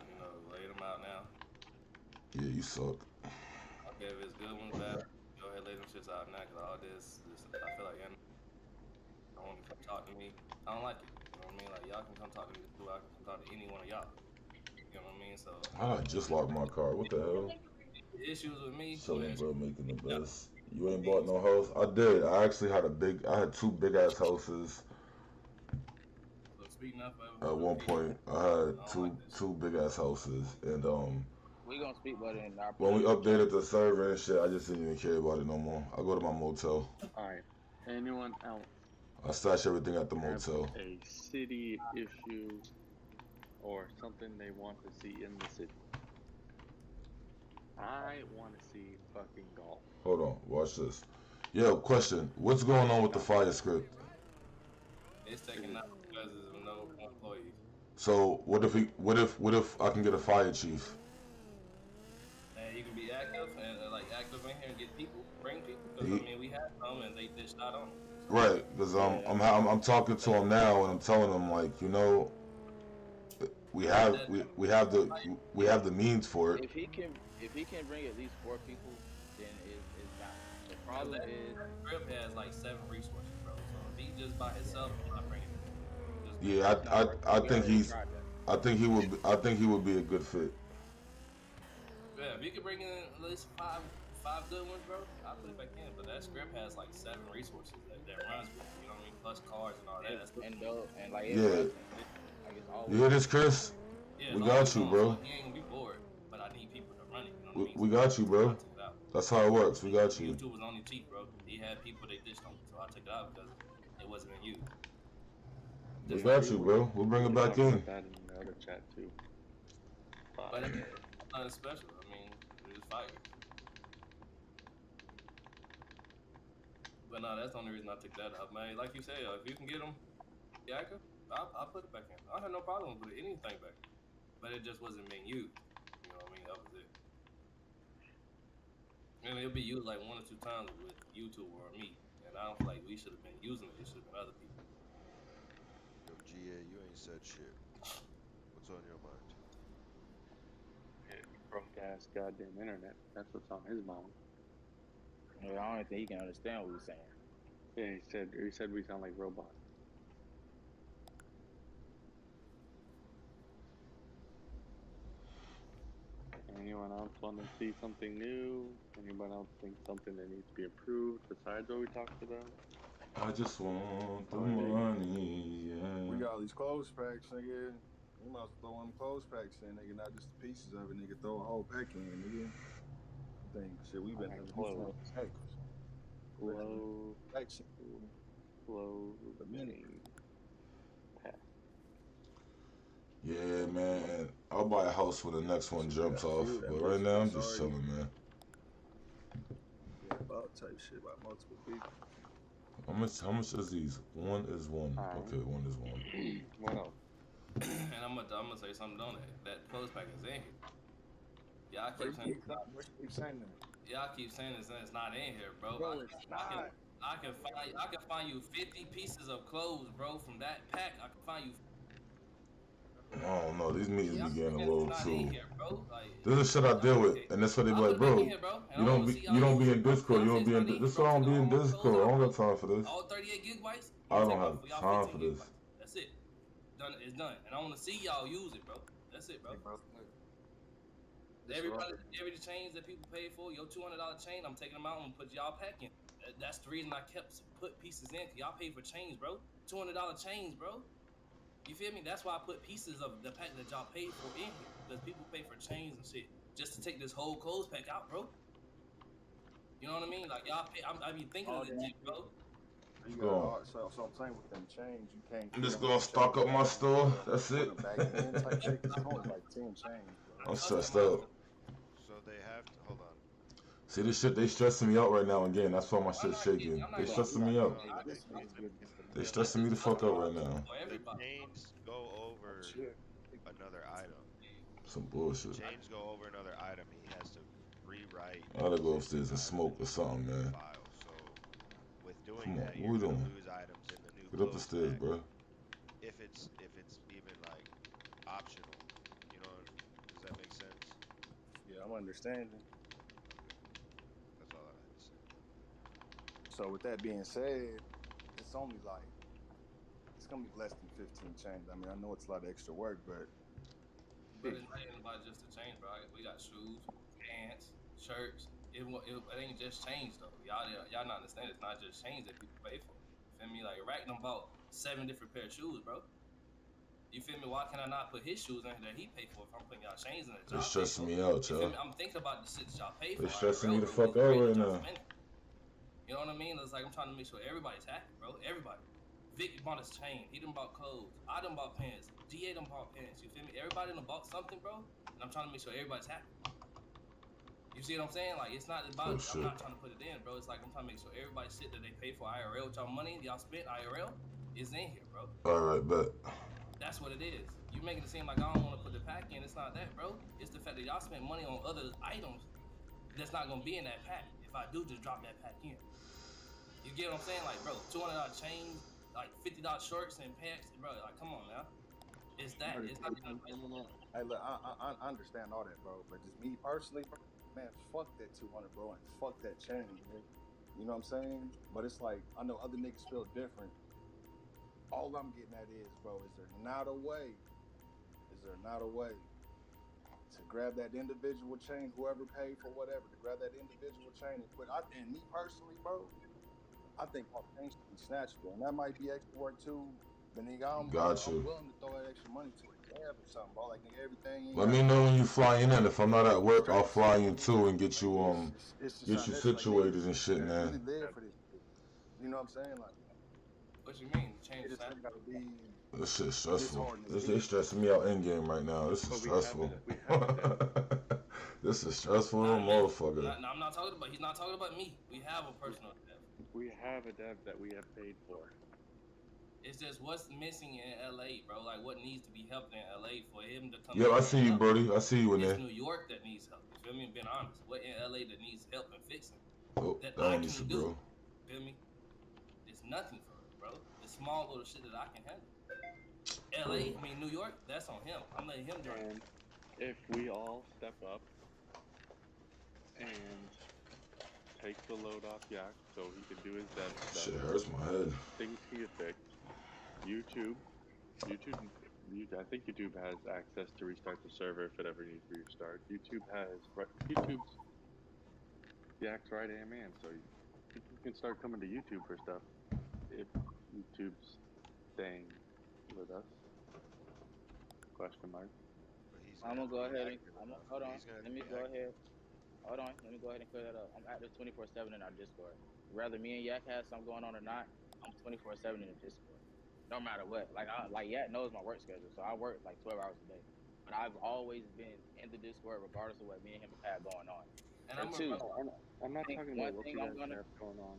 you know, lay them out now. Yeah, you suck. Okay, if it's good ones, bad, go ahead, lay them shits out now, because all this, I feel like, I want to come talk to me. I don't like it. You know what I mean? Like, y'all can come talk to me too. I can come talk to any one of y'all. You know what I mean? So, I just locked my car. What the hell? issues with me, Chilling, bro, making the best. You ain't bought no house? I did. I actually had I had two big ass houses. At one point, I had two big ass houses, and We gonna speak about it in our when we updated the server and shit, I just didn't even care about it no more. I go to my motel. Alright. Anyone else? I stash everything at the motel. A city issue or something they want to see in the city. I want to see fucking golf. Hold on, watch this. Yo, question. What's going on with the fire script? It's taking out because there's no employees. So what if I can get a fire chief? And you can be active and like active in here and get people, bring people. Because I mean, we had some and they dished out on them. Right, because I'm talking to him now and I'm telling him like, you know, we have the means for it. If he can bring at least 4 people, then it's not. The problem is Grip has like 7 resources, bro. So if he just by himself, he's not bringing it. Yeah, I think he would be a good fit. Yeah, if you could bring in at least five good ones, bro, I'll put it back in. But that script has like 7 resources that runs with it, you know what I mean? Plus cars and all that. And like Yeah. like it's You hear this, Chris? Yeah, We got you, bro. He ain't gonna be bored, but I need people to run it, you know what I mean? We got you, bro. That's how it works. We got you. YouTube was only cheap, bro. He had people they dished on, so I took it out because it wasn't in use. We got you, bro. We'll bring it back in. That in the other chat too. But it's nothing special. I mean, it was fire. But no, that's the only reason I took that out, man. Like you said, if you can get them, yeah, I'll put it back in. I had no problem with anything back in. But it just wasn't being used. You know what I mean? That was it. And it'll be used like 1 or 2 times with YouTube or me. And I don't feel like we should have been using it. It should have been other people. Yo, GA, you ain't said shit. What's on your mind? Broke ass goddamn internet. That's what's on his mind. Yeah, I don't think he can understand what we're saying. Yeah, he said we sound like robots. Anyone else want to see something new? Anyone else think something that needs to be improved besides what we talked about? I just want the money, yeah. We got all these clothes packs, nigga. You might as well throw them clothes packs in, nigga, not just the pieces of it, nigga. Throw a whole pack in, nigga. I think shit, we've been having clothes. Clothing. Yeah, man. I'll buy a house when the next one jumps off. But right now, I'm just chilling, man. Yeah, about type shit about multiple people. How much is these? One is one. Okay, one is one. What else? And I'm gonna say something on that. That clothes pack is in here. Y'all keep saying Y'all keep saying it's not in here, bro. Bro, it's not. I can find you 50 pieces of clothes, bro, from that pack. I can find you. I don't know. These meetings be getting a little too. Here, This is shit I deal with, and that's what they be like, bro. You don't be in Discord. You don't be in. This is why I don't be in Discord. I don't got time for this. All 38 gigabytes. I don't have time for this. That's it. Done. It's done. And I want to see y'all use it, bro. That's it, bro. Every chains that people pay for, your $200 chain, I'm taking them out and put y'all pack in. That's the reason I kept put pieces in, cause y'all pay for chains, bro. $200 chains, bro. You feel me? That's why I put pieces of the pack that y'all paid for in here, because people pay for chains and shit just to take this whole clothes pack out, bro. You know what I mean? Like y'all pay. I be thinking of legit, bro. You got so I'm saying with them chains, you can't. I'm just gonna stock up my store. That's it. It's only like 10 chains, bro. I'm stressed out. So they have to hold on. See this shit, they stressing me out right now again. That's why my shit's shaking. They stressing me out. They stressing me the fuck out right now. The chains go over another item. Some bullshit. Chains go over another item. He has to rewrite. I gotta go upstairs and smoke or something, man. So with doing Come on, that, what we doing? lose items in the new. Get up the stairs, bro. If it's even like optional, you know, does that make sense? Yeah, I'm understanding. That's all I had to say. So with that being said, it's only like it's gonna be less than 15 chains. I mean, I know it's a lot of extra work, but it's not even about just the chains, bro. We got shoes, pants, shirts. It ain't just chains though. Y'all not understand. It's not just chains that people pay for. You feel me? Like Ragnar bought 7 different pair of shoes, bro. You feel me? Why can I not put his shoes in that he paid for if I'm putting y'all chains in it? They're stressing me out, y'all. I'm thinking about the shit that y'all pay for. They're stressing me the fuck out right now. You know what I mean? It's like I'm trying to make sure everybody's happy, bro. Everybody. Vic bought his chain. He done bought clothes. I done bought pants. GA done bought pants. You feel me? Everybody done bought something, bro. And I'm trying to make sure everybody's happy. You see what I'm saying? Like, it's not about, I'm not trying to put it in, bro. It's like I'm trying to make sure everybody's shit that they pay for IRL with y'all money, y'all spent IRL, is in here, bro. Alright, bet. That's what it is. You making it seem like I don't want to put the pack in. It's not that, bro. It's the fact that y'all spent money on other items that's not going to be in that pack if I do just drop that pack in. You get what I'm saying? Like, bro, $200 chains, like $50 shorts and pants, bro. Like, come on now. It's that. It's not even. Hey, look, I understand all that, bro. But just me personally, bro, man, fuck that 200, bro, and fuck that chain, man. You know what I'm saying? But it's like, I know other niggas feel different. All I'm getting at is, bro, is there not a way to grab that individual chain, whoever paid for whatever, to grab that individual chain and put, and me personally, bro, I think my chain should be snatchable. And that might be extra work too, but nigga, I'm willing to throw that extra money to a cab or something, bro. Like, nigga, everything. Let me know when you fly in. If I'm not at work, I'll fly in too and get you situated and shit, man. Really live for this shit. You know what I'm saying? Like, what you mean? Change the gotta be. This shit's stressful. They stressing me out in game right now. This is stressful. This is stressful, motherfucker. I'm not talking about. He's not talking about me. We have a personal dev. We have a dev that we have paid for. It's just what's missing in LA, bro. Like what needs to be helped in LA for him to come Yep, in I here see and you, help. Brody. I see you in It's there. New York that needs help. You feel me? Being honest, what in LA that needs help and fixing Oh, that that I one needs to can do. grow. Feel me? It's nothing for it, bro. It's small little shit that I can handle. LA, I mean New York, that's on him. I'm letting him run it. And if we all step up and take the load off Yak so he can do his dev stuff, Shit hurts my head. things can get fixed. YouTube, I think YouTube has access to restart the server if it ever needs restart. YouTube's Yak's right hand man, so people can start coming to YouTube for stuff if YouTube's staying with us. Question mark. But he's I'm gonna gonna have to go be ahead and active I'm enough. hold on. He's gonna have Let to me be go active. ahead. Hold on. Let me go ahead and clear that up. I'm active 24/7 in our Discord. Whether me and Yak has something going on or not, I'm 24/7 in the Discord. No matter what. Like Yak knows my work schedule, so I work like 12 hours a day. But I've always been in the Discord regardless of what me and him have had going on. And For I'm a two, brother. I'm not I think talking one about what thing you I'm guys gonna have going on.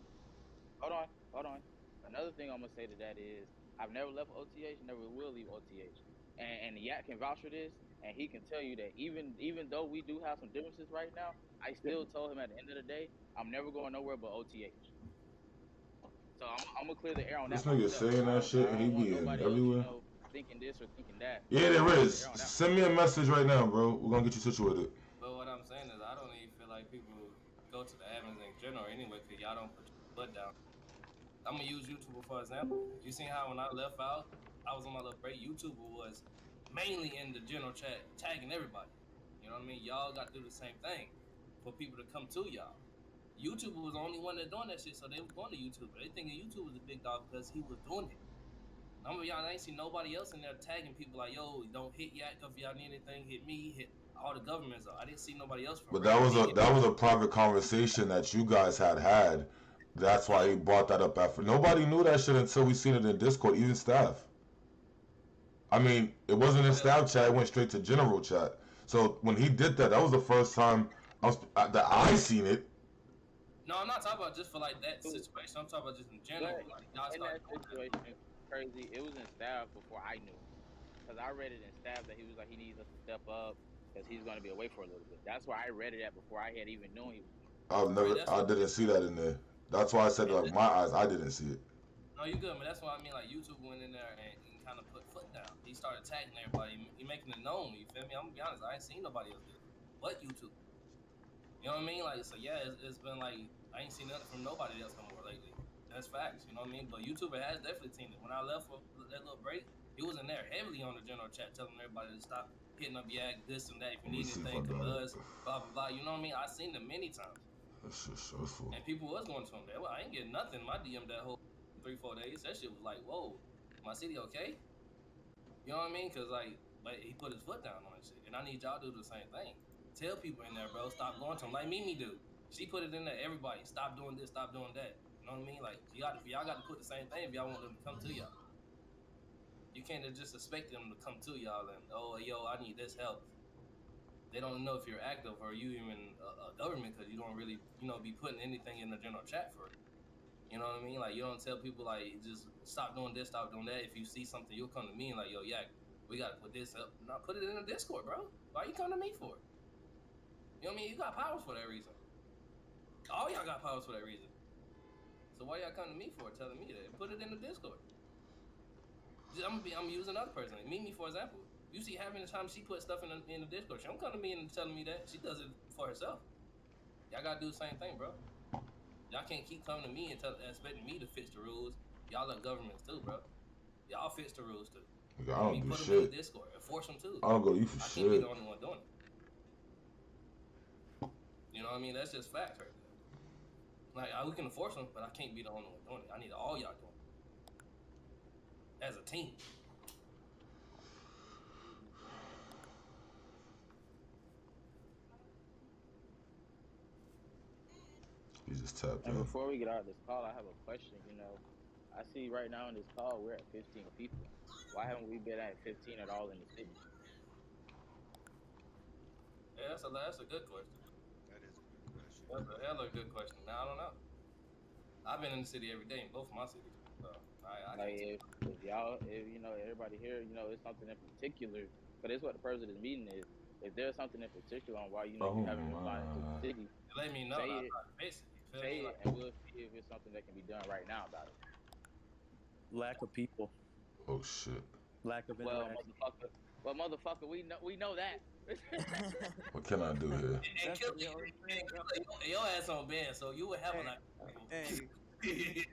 hold on. Another thing I'm gonna say to that is I've never left OTH, never will leave OTH. And Yak can vouch for this, and he can tell you that even though we do have some differences right now, I still told him at the end of the day, I'm never going nowhere but OTH. So I'm gonna clear the air on This that nigga myself. saying that shit I and he don't want be in nobody else, everywhere. thinking this or thinking that. Yeah, So I'm there gonna clear the is. air on that Send myself. me a message right now, bro. We're gonna get you situated. But what I'm saying is I don't even feel like people go to the admins in general anyway because y'all don't put your foot down. I'm gonna use YouTuber for example. You seen how when I left out, I was on my little break. YouTuber was mainly in the general chat, tagging everybody. You know what I mean? Y'all got to do the same thing for people to come to y'all. YouTuber was the only one that doing that shit, so they was going to YouTube. They thinking YouTube was a big dog because he was doing it. I'm gonna be honest, I ain't seen nobody else in there tagging people like, yo, don't hit Yak if y'all need anything, hit me, hit all the governments. I didn't see nobody else for But real. that was a private conversation that you guys had. That's why he brought that up after. Nobody knew that shit until we seen it in Discord, even staff. I mean, it wasn't in staff chat; it went straight to general chat. So when he did that, that was the first time that I seen it. No, I'm not talking about just for like that situation. I'm talking about just in general. But Like y'all in started that doing that. situation, crazy, it was in staff before I knew him. Because I read it in staff that he was like he needs us to step up because he's going to be away for a little bit. That's why I read it at before I had even known he was doing Right, I didn't see that in there. That's why I said like my eyes, I didn't see it. No, you good, man. That's why I mean like YouTube went in there and kind of put foot down. He started tagging everybody. He making it known. You feel me? I'm gonna be honest. I ain't seen nobody else do it, but YouTube. You know what I mean? Like so, yeah. It's been like I ain't seen nothing from nobody else no more lately. That's facts. You know what I mean? But YouTuber has definitely seen it. When I left for that little break, he was in there heavily on the general chat, telling everybody to stop hitting up Yak, this and that. If you Let me need see if I anything, come got to it. us. Blah blah blah. You know what I mean? I seen them many times. That shit's stressful. And people was going to him. Well, I ain't getting nothing. My DM that whole 3-4 days. That shit was like, whoa, my city okay? You know what I mean? Cause like, but he put his foot down on that shit, and I need y'all to do the same thing. Tell people in there, bro, stop going to him like Mimi do. She put it in there. Everybody, stop doing this, stop doing that. You know what I mean? Like y'all got to put the same thing if y'all want them to come to y'all. You can't just expect them to come to y'all and yo, I need this help. They don't know if you're active or you even a government because you don't really be putting anything in the general chat for it. You know what I mean? Like you don't tell people like just stop doing this, stop doing that. If you see something, you'll come to me and like, yo, Yak, we gotta put this up. No, put it in the Discord, bro. Why you come to me for it? You know what I mean? You got powers for that reason. All y'all got powers for that reason. So why y'all come to me for it, telling me that? Put it in the Discord. I'm using another person. Like Mimi, for example. You see having the time she put stuff in the Discord. She don't come to me and telling me that. She does it for herself. Y'all gotta do the same thing, bro. Y'all can't keep coming to me and expecting me to fix the rules. Y'all are governments too, bro. Y'all fix the rules too. I don't do put shit. them in the Discord. Enforce them too. I don't go to you for I shit. can't be the only one doing it. You know what I mean? That's just fact right there. Like we can enforce them, but I can't be the only one doing it. I need all y'all doing it as a team. He just tapped And in. before we get out of this call, I have a question. I see right now in this call we're at 15 people. Why haven't we been at 15 at all in the city? Yeah, that's a good question. That is a good question. That's a hella good question. Now I don't know. I've been in the city every day in both of my cities, so I Like can. if y'all, if you know everybody here, you know it's something in particular, but it's what the purpose of this meeting is. If there's something in particular on why you Oh haven't been flying into the my. city, Let me know that say I it, try to fix it. You feel me? say Like it, and we'll see if it's something that can be done right now about it. Lack of people, Oh shit. lack of Well, interaction. motherfucker, we know that. What can I do here? and That's kill yo, it. I'm And saying, yo, your ass on band, so you would have a hey, lot of people. hey,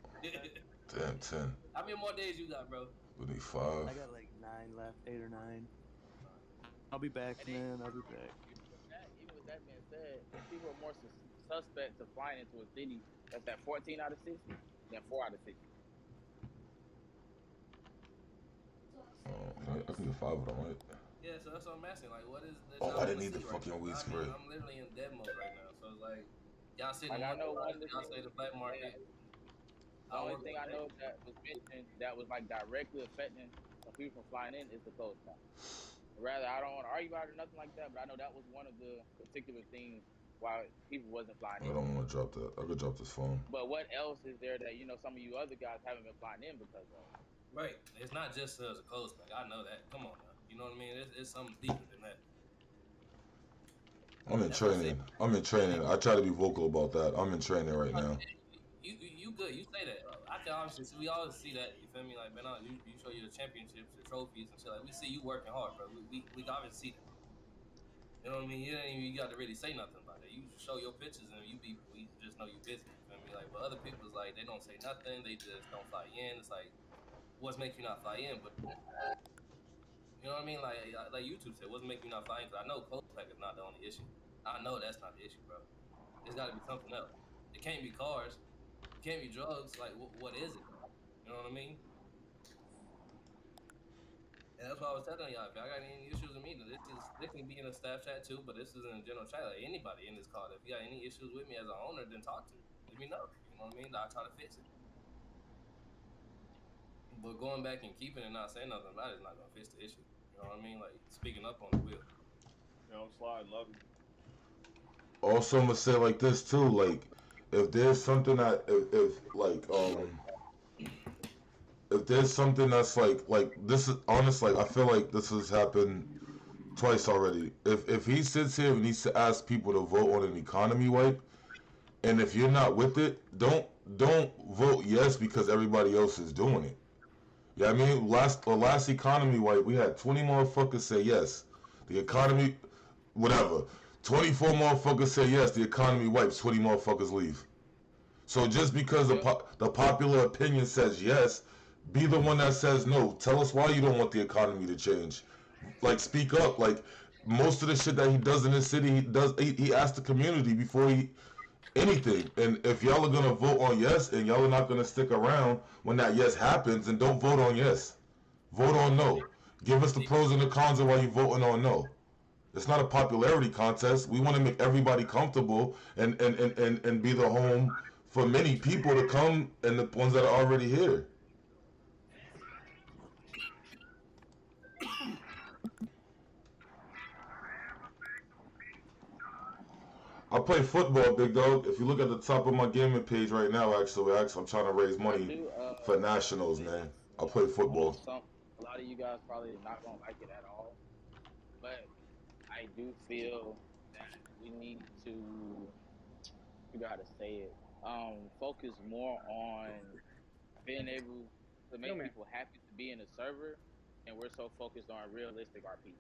Damn, 10. How many more days you got, bro? We need 5. I got like 9 left, 8 or 9. I'll be back, And then man. I'll be back. even with that being said, people are more suspect to flying into a city that's at 14 out of 60 than 4 out of 60. I can get 5 of them, right? Yeah, so that's what I'm asking. Like, what is that Oh, y'all I want didn't to need the see right fucking now? weed I mean, spray. I'm literally in dead mode right now. So it's like, y'all sit in Like the I know market, one of the y'all say things, the black market. the I only work thing all I day. know that was mentioned that was like directly affecting some people from flying in is the close count. Rather, I don't want to argue about it or nothing like that, but I know that was one of the particular things why people wasn't flying I in. don't want to drop that. I could drop this phone. But what else is there that some of you other guys haven't been flying in because of? Right. It's not just as a clothes pack. I know that. Come on now. You know what I mean? It's something deeper than that. I'm in That's what I say. training. I'm in training. I try to be vocal about that. I'm in training right now. You good. You say that. I can obviously see. We always see that. You feel me? Like, man, you show your championships, your trophies, and shit. Like, we see you working hard, bro. We obviously see that. You know what I mean? You ain't even you got to really say nothing about it. You just show your pictures, and we just know you busy. You feel me? Like, but other people's like they don't say nothing. They just don't fly in. It's like, what's making you not fly in? But you know what I mean? Like YouTube said, what's making you not fly in? Because I know clothes pack is not the only issue. I know that's not the issue, bro. It's got to be something else. It can't be cars. It can't be drugs. Like, what is it? You know what I mean? And that's why I was telling y'all, if y'all got any issues with me, this can be in a staff chat too, but this is in a general chat. Like anybody in this call, if you got any issues with me as an owner, then talk to me. Let me know. You know what I mean? I'll try to fix it. But going back and keeping it and not saying nothing about it is not gonna fix the issue. You know what I mean? Like speaking up on the wheel. You know, slide, love you. Also, I'm gonna say like this too. Like, if there's something that if there's something that's like this is honest. Like, I feel like this has happened twice already. If he sits here and needs to ask people to vote on an economy wipe, and if you're not with it, don't vote yes because everybody else is doing it. Yeah, I mean, the last economy wipe, we had 20 motherfuckers say yes. The economy, whatever. 24 motherfuckers say yes. The economy wipes. 20 motherfuckers leave. So just because the popular opinion says yes, be the one that says no. Tell us why you don't want the economy to change. Like, speak up. Like, most of the shit that he does in his city, he asks the community before he anything. And if y'all are gonna vote on yes and y'all are not gonna stick around when that yes happens, then don't vote on yes. Vote on no. Give us the pros and the cons of why you voting on no. It's not a popularity contest. We want to make everybody comfortable and be the home for many people to come and the ones that are already here. I play football, big dog. If you look at the top of my gaming page right now, actually, I'm trying to raise I money do. for nationals, Say man. this. I play I know football. a lot of you guys probably not gonna like it at all, but I do feel that we need to figure out how to say it. Focus more on being able to make people happy to be in a server, and we're so focused on realistic RP.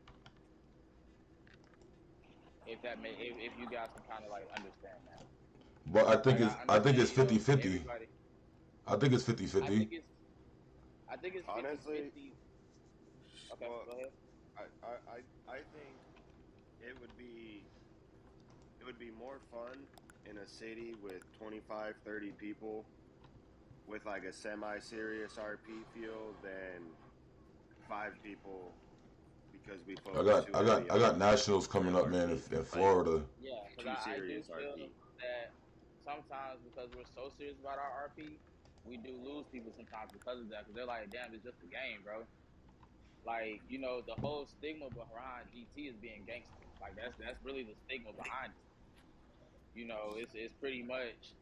If you guys can kind of like understand that. But Like I think it's understand, 50-50. everybody. I think it's I 50-50. think it's I think it's 50 Honestly, 50. Okay, well, go ahead. I think it would be it would be more fun in a city with 25, 30 people with like a semi-serious RP feel than 5 people because we focus too heavy I got on nationals coming real up, man, RP. in Like Florida. Yeah, because too I do serious feel RP. that sometimes because we're so serious about our RP, we do lose people sometimes because of that. Because they're like, damn, it's just a game, bro. Like, the whole stigma behind GT is being gangster. Like that's really the stigma behind it. It's pretty much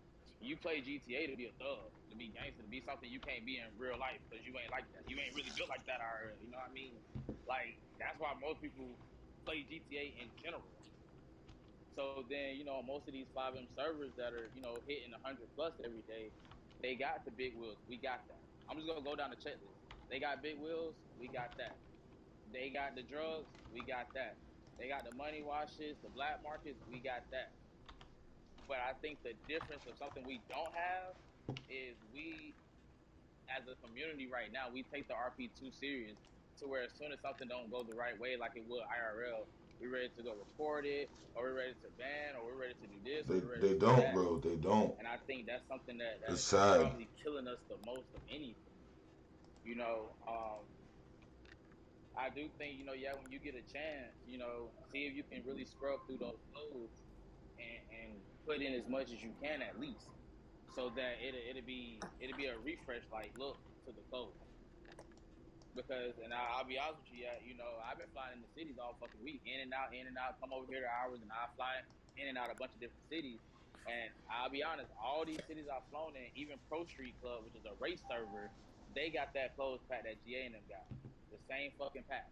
You play GTA to be a thug, to be gangster, to be something you can't be in real life because you ain't like that. You ain't really built like that already. You know what I mean? Like that's why most people play GTA in general. So then, most of these 5M servers that are, hitting 100 plus every day, they got the big wheels. We got that. I'm just gonna go down the checklist. They got big wheels. We got that. They got the drugs. We got that. They got the money washes, the black markets. We got that. But I think the difference of something we don't have is we, as a community right now, we take the RP too serious to where as soon as something don't go the right way, like it would IRL, we're ready to go report it, or we're ready to ban, or we're ready to do this, or we're ready They to do don't, that. bro. They don't. And I think that's something It's that's sad. probably killing us the most of anything. You know, I do think, yeah, when you get a chance, see if you can really scrub through those codes and put in as much as you can at least, so that it'll be a refresh like look to the code. Because and I'll be honest with you, yeah, I've been flying in the cities all fucking week, in and out, come over here to hours, and I fly in and out a bunch of different cities. And I'll be honest, all these cities I've flown in, even Pro Street Club, which is a race server, they got that clothes pack that GA and them got, the same fucking pack.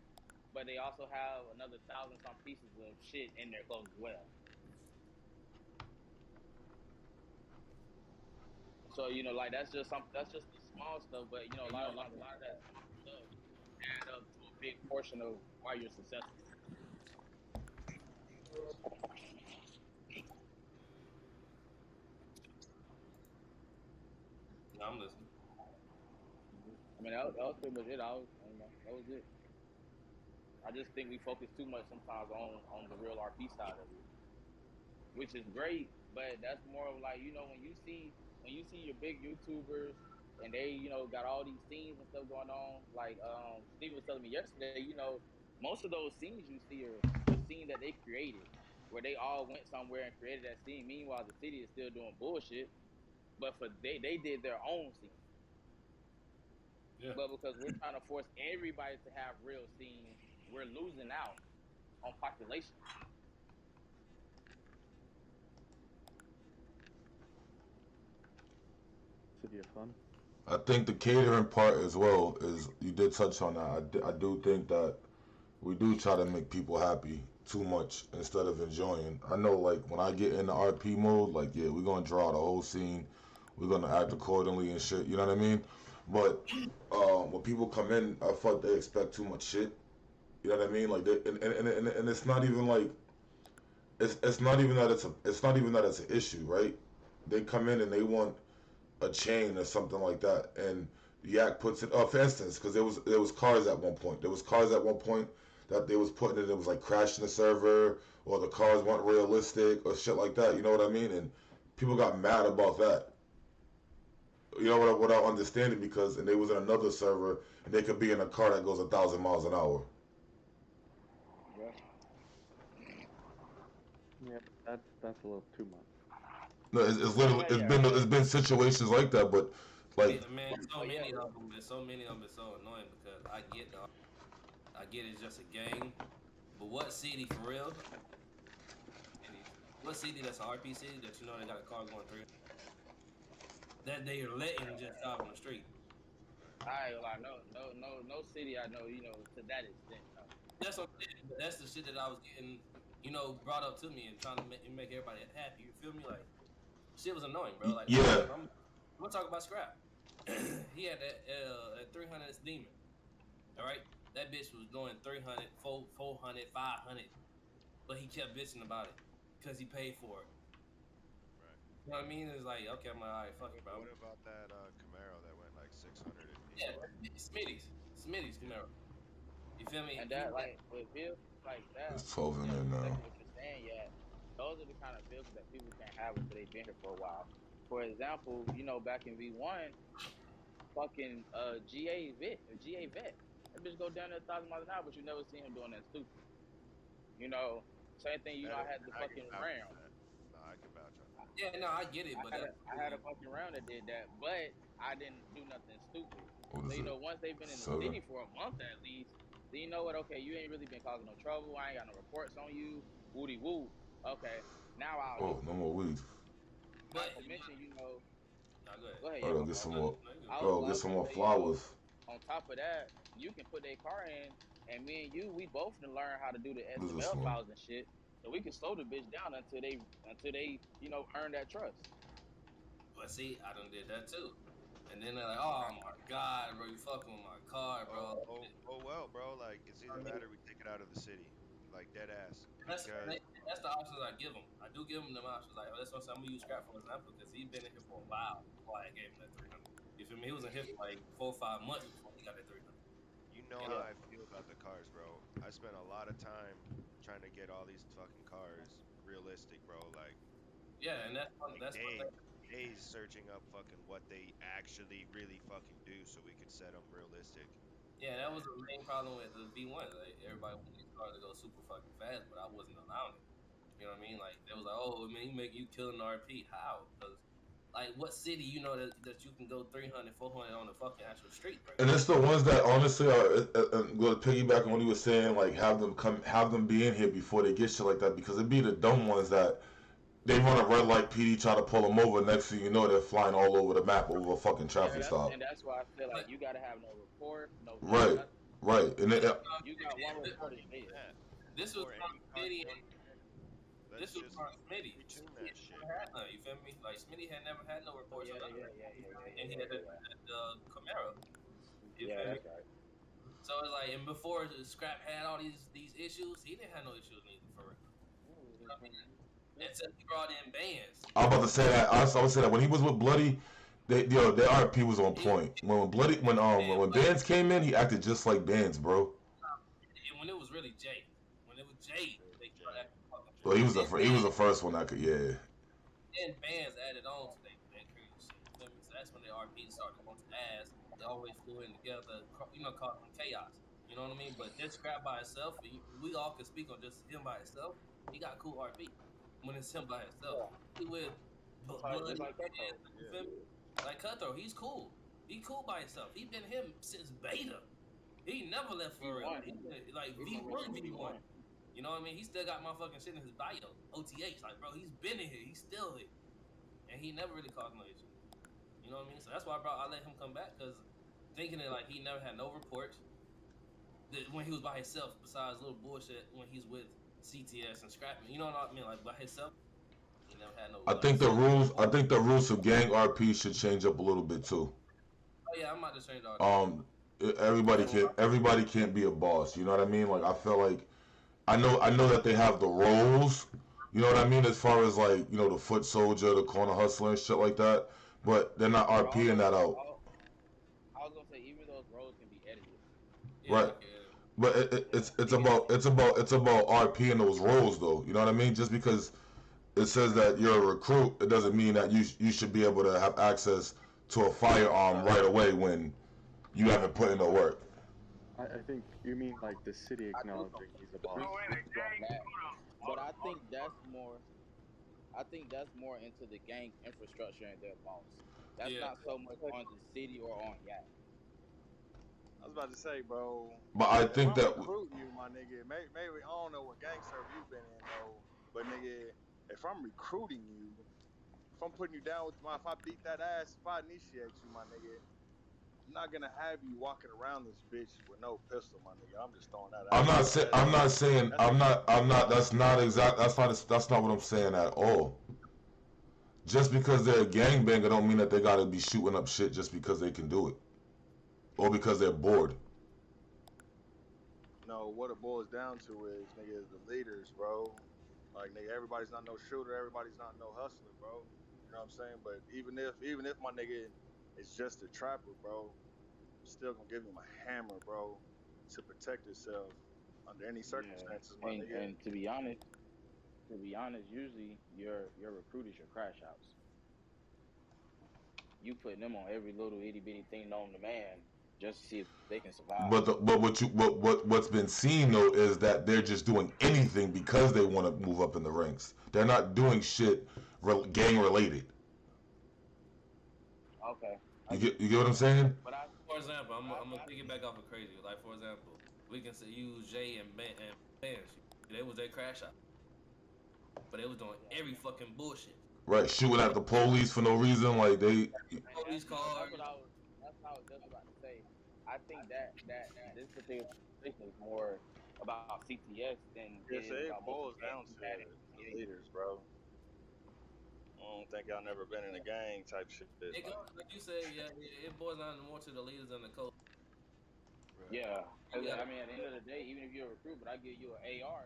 But they also have another 1,000 some pieces of shit in their clothes as well. So like that's just the small stuff, but a lot of times a lot of that small stuff add up to a big portion of why you're successful. No, I'm listening. I mean, that was pretty much it. That was it. I just think we focus too much sometimes on the real RP side of it, which is great, but that's more of like when you see your big YouTubers and they got all these scenes and stuff going on. Like Steve was telling me yesterday, most of those scenes you see are a scene that they created, where they all went somewhere and created that scene. Meanwhile, the city is still doing bullshit, but they did their own scene. Yeah. But because we're trying to force everybody to have real scenes, we're losing out on population. City of Fun. I think the catering part as well is you did touch on that. I do think that we do try to make people happy too much instead of enjoying. I know, like when I get in the RP mode, like yeah, we're gonna draw the whole scene, we're gonna act accordingly and shit. You know what I mean? But when people come in, I thought they expect too much shit. You know what I mean? Like, and it's not even like it's not even that it's not even that it's an issue, right? They come in and they want a chain or something like that, and Yak puts it. For instance, because there was cars at one point. There was cars at one point that they was putting it. It was like crashing the server, or the cars weren't realistic, or shit like that. You know what I mean? And people got mad about that. You know what? Without understanding, because and they was in another server, and they could be in a car that goes 1,000 miles an hour. Yeah. Yeah, that's a little too much. No, it's literally it's been situations like that, but like Man, so many of them, so many of them is so annoying because I get it's just a game, but what city for real? What city that's an RP city that they got a car going through that they are letting just drive on the street? I ain't like no city I know to that extent. No. That's what I'm saying. That's the shit that I was getting, brought up to me and trying to make everybody happy. You feel me? Like shit was annoying, bro. Like yeah. I'm gonna talk about Scrap. He had that 300 demon. All right, that bitch was doing 300, 400, 500, but he kept bitching about it because he paid for it. Right. You know what I mean? It's like, okay, I'm like, all right, fuck it, bro. What about that Camaro that went like 600 in Yeah, P4? Smitty's Camaro. You feel me? And that like with vehicles like that, It's 12 in there now. exactly what you're saying. Yeah, those are the kind of vehicles that people can't have until they've been here for a while. For example, back in V1, fucking GA vet, that bitch go down there 1,000 miles an hour, but you never see him doing that stupid. Same thing. I had the I can fucking vouch Ram. on that. No, I can vouch on that. Yeah, no, I get it, but I had a fucking Ram that did that, but I didn't do nothing stupid. What is So it? once they've been in the 7. city for a month at least, then you know what? Okay, you ain't really been causing no trouble. I ain't got no reports on you. Woody woo. Okay, now I'll do Oh, it. no more weed. Not to mention, you know, Nah, go ahead. go ahead, yeah, Hold on, my get fault. some more. I Bro, get was some gonna more say, you know, flowers. on top of that, you can put their car in, and me and you, we both can learn how to do the What is this XML one? files and shit, so we can slow the bitch down until they, you know, earn that trust. But see, I done did that too. And then they're like, oh my God, bro, you fucking with my car, bro. Well, bro. Like it's either I mean, that or we take it out of the city, like dead ass. that's Because that's the options I give him. I do give him them options. Like that's what I'm saying. I'm gonna use Scrap for example because he's been in here for a while before I gave him that 300. You feel me? He was in here for like 4 or 5 months before he got that 300. you know how I feel about the cars, bro. I spent a lot of time trying to get all these fucking cars realistic, bro. Like Yeah, and that's one. like That's one thing. days searching up fucking what they actually really fucking do so we could set them realistic. Yeah, that was the main problem with the V1. Like everybody wanted these cars to go super fucking fast, but I wasn't allowing it. You know what I mean? Like it was like, oh, man, you make you killing the RP. How? Because like, what city you know that you can go 300, 400 on the fucking actual street, bro? And it's the ones that honestly are going to piggyback on what he was saying, like have them be in here before they get shit like that, because it'd be the dumb ones that they run a red light PD, try to pull them over. Next thing you know, they're flying all over the map over a fucking traffic stop. And that's why I feel like you gotta have no report, no Right, nothing. right. And You got one report is dead. This was from Smitty. This was from Smitty. Retune that shit. You feel me? Like Smitty had never had no reports on that. And he had Yeah, the Camaro. You feel me? that's right. So it's like, and before Scrap had all these issues, he didn't have no issues neither for real. You know what I mean? Until he brought in bands. I'm about to say that. I would say that when he was with Bloody, their RP was on point. When Bands came in, he acted just like Bands, bro. And when it was really Jay, they started acting fucking. Well, he was the first one that could, yeah. And bands added on to that crazy shit. You feel me? So that's when the RP started going to ass. They always flew in together, you know, causing chaos. You know what I mean? But just Scrap by itself, we all can speak on just him by himself. He got cool RP when it's him by himself. He with Bloody, you feel me? Like Cutthroat, he's cool. He cool by himself. He been him since beta. He never left for real. He been, like V1. You know what I mean? He still got motherfucking shit in his bio. OTH, like bro, he's been in here. He's still here, and he never really caused no issues. You know what I mean? So that's why, bro, I let him come back because thinking that like he never had no reports when he was by himself. Besides little bullshit when he's with CTS and Scrapping. You know what I mean? Like by himself, he never had no. I think the rules for gang RP should change up a little bit too. Oh yeah, I'm about to change all. Everybody can't be a boss. You know what I mean? Like I feel like I know that they have the roles. You know what I mean? As far as like, you know, the foot soldier, the corner hustler and shit like that. But they're not RPing that out. I was gonna say even those roles can be edited. Right. But it's about RPing those roles though. You know what I mean? Just because it says that you're a recruit, it doesn't mean that you should be able to have access to a firearm right away when you haven't put in the work. I think you mean like the city acknowledging he's a boss. But I think that's more into the gang infrastructure and their boss. That's not so much on the city or on Yak. I was about to say, bro. But I think I'm that recruiting you, my nigga. Maybe I don't know what gang server you've been in though, but nigga, if I'm recruiting you, if I'm putting you down with if I beat that ass, if I initiate you, my nigga, I'm not gonna have you walking around this bitch with no pistol, my nigga. I'm just throwing that out. I'm not saying that's not what I'm saying at all. Just because they're a gangbanger don't mean that they gotta be shooting up shit just because they can do it. Or because they're bored. No, what it boils down to is, nigga, the leaders, bro. Like, nigga, everybody's not no shooter, everybody's not no hustler, bro. You know what I'm saying? But even if my nigga is just a trapper, bro, I'm still gonna give him a hammer, bro, to protect himself under any circumstances, my nigga. And to be honest, usually your recruit is your crash outs. You putting them on every little itty bitty thing known to man just to see if they can survive. But what's been seen though is that they're just doing anything because they want to move up in the ranks. They're not doing shit gang related. Okay. You get what I'm saying? But for example, I'm gonna piggyback off of crazy. Like for example, we can say use Jay and Bands. They was their crash out, but they was doing every fucking bullshit. Right, shooting at the police for no reason, like they. And Police that's cars. what I was just about to say. I think that this particular situation is more about CTS than it Yes, is about it most of the boils gangs down you to had in the the leaders, bro. I don't think y'all never been in a gang type shit. It Like, goes like you said, yeah. It boils down more to the leaders and the coach. Right. Yeah, You because gotta, I mean, at the end of the day, even if you're a recruit, but I give you an AR,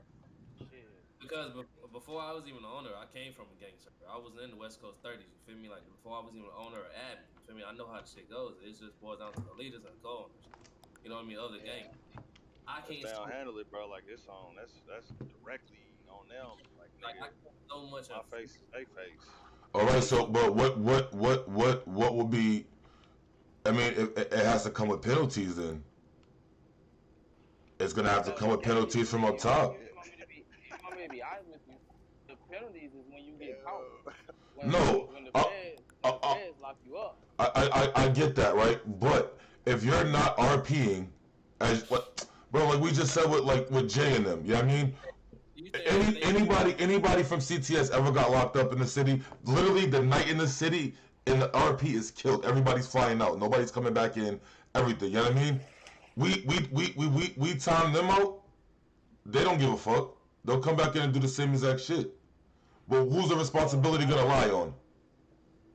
shit. because before I was even the owner, I came from a gang circle. I was in the West Coast 30s. You feel me? Like before I was even the owner or admin. You feel me? I know how the shit goes. It just boils down to the leaders and the co-owners. You know what I mean? Of the Yeah, gang. I if can't they don't so handle it, bro, like it's on. That's directly on them. Like, like I nigga, can't so much my enforce. face is they face. All right, so but what would be? I mean, it has to come with penalties. Then it's gonna have to no, come the with penalties. penalties from up top. If you want me to be honest with you, the penalties is when you get caught. Yeah. No, When the feds lock you up. I get that, right? But if you're not RPing, as what, bro, like we just said with Jay and them, you know what I mean? You saying if they Anybody from CTS ever got locked up in the city? Literally, the night in the city, and the RP is killed. Everybody's flying out. Nobody's coming back in. Everything. You know what I mean? We time them out. They don't give a fuck. They'll come back in and do the same exact shit. But who's the Well, responsibility gonna lie on?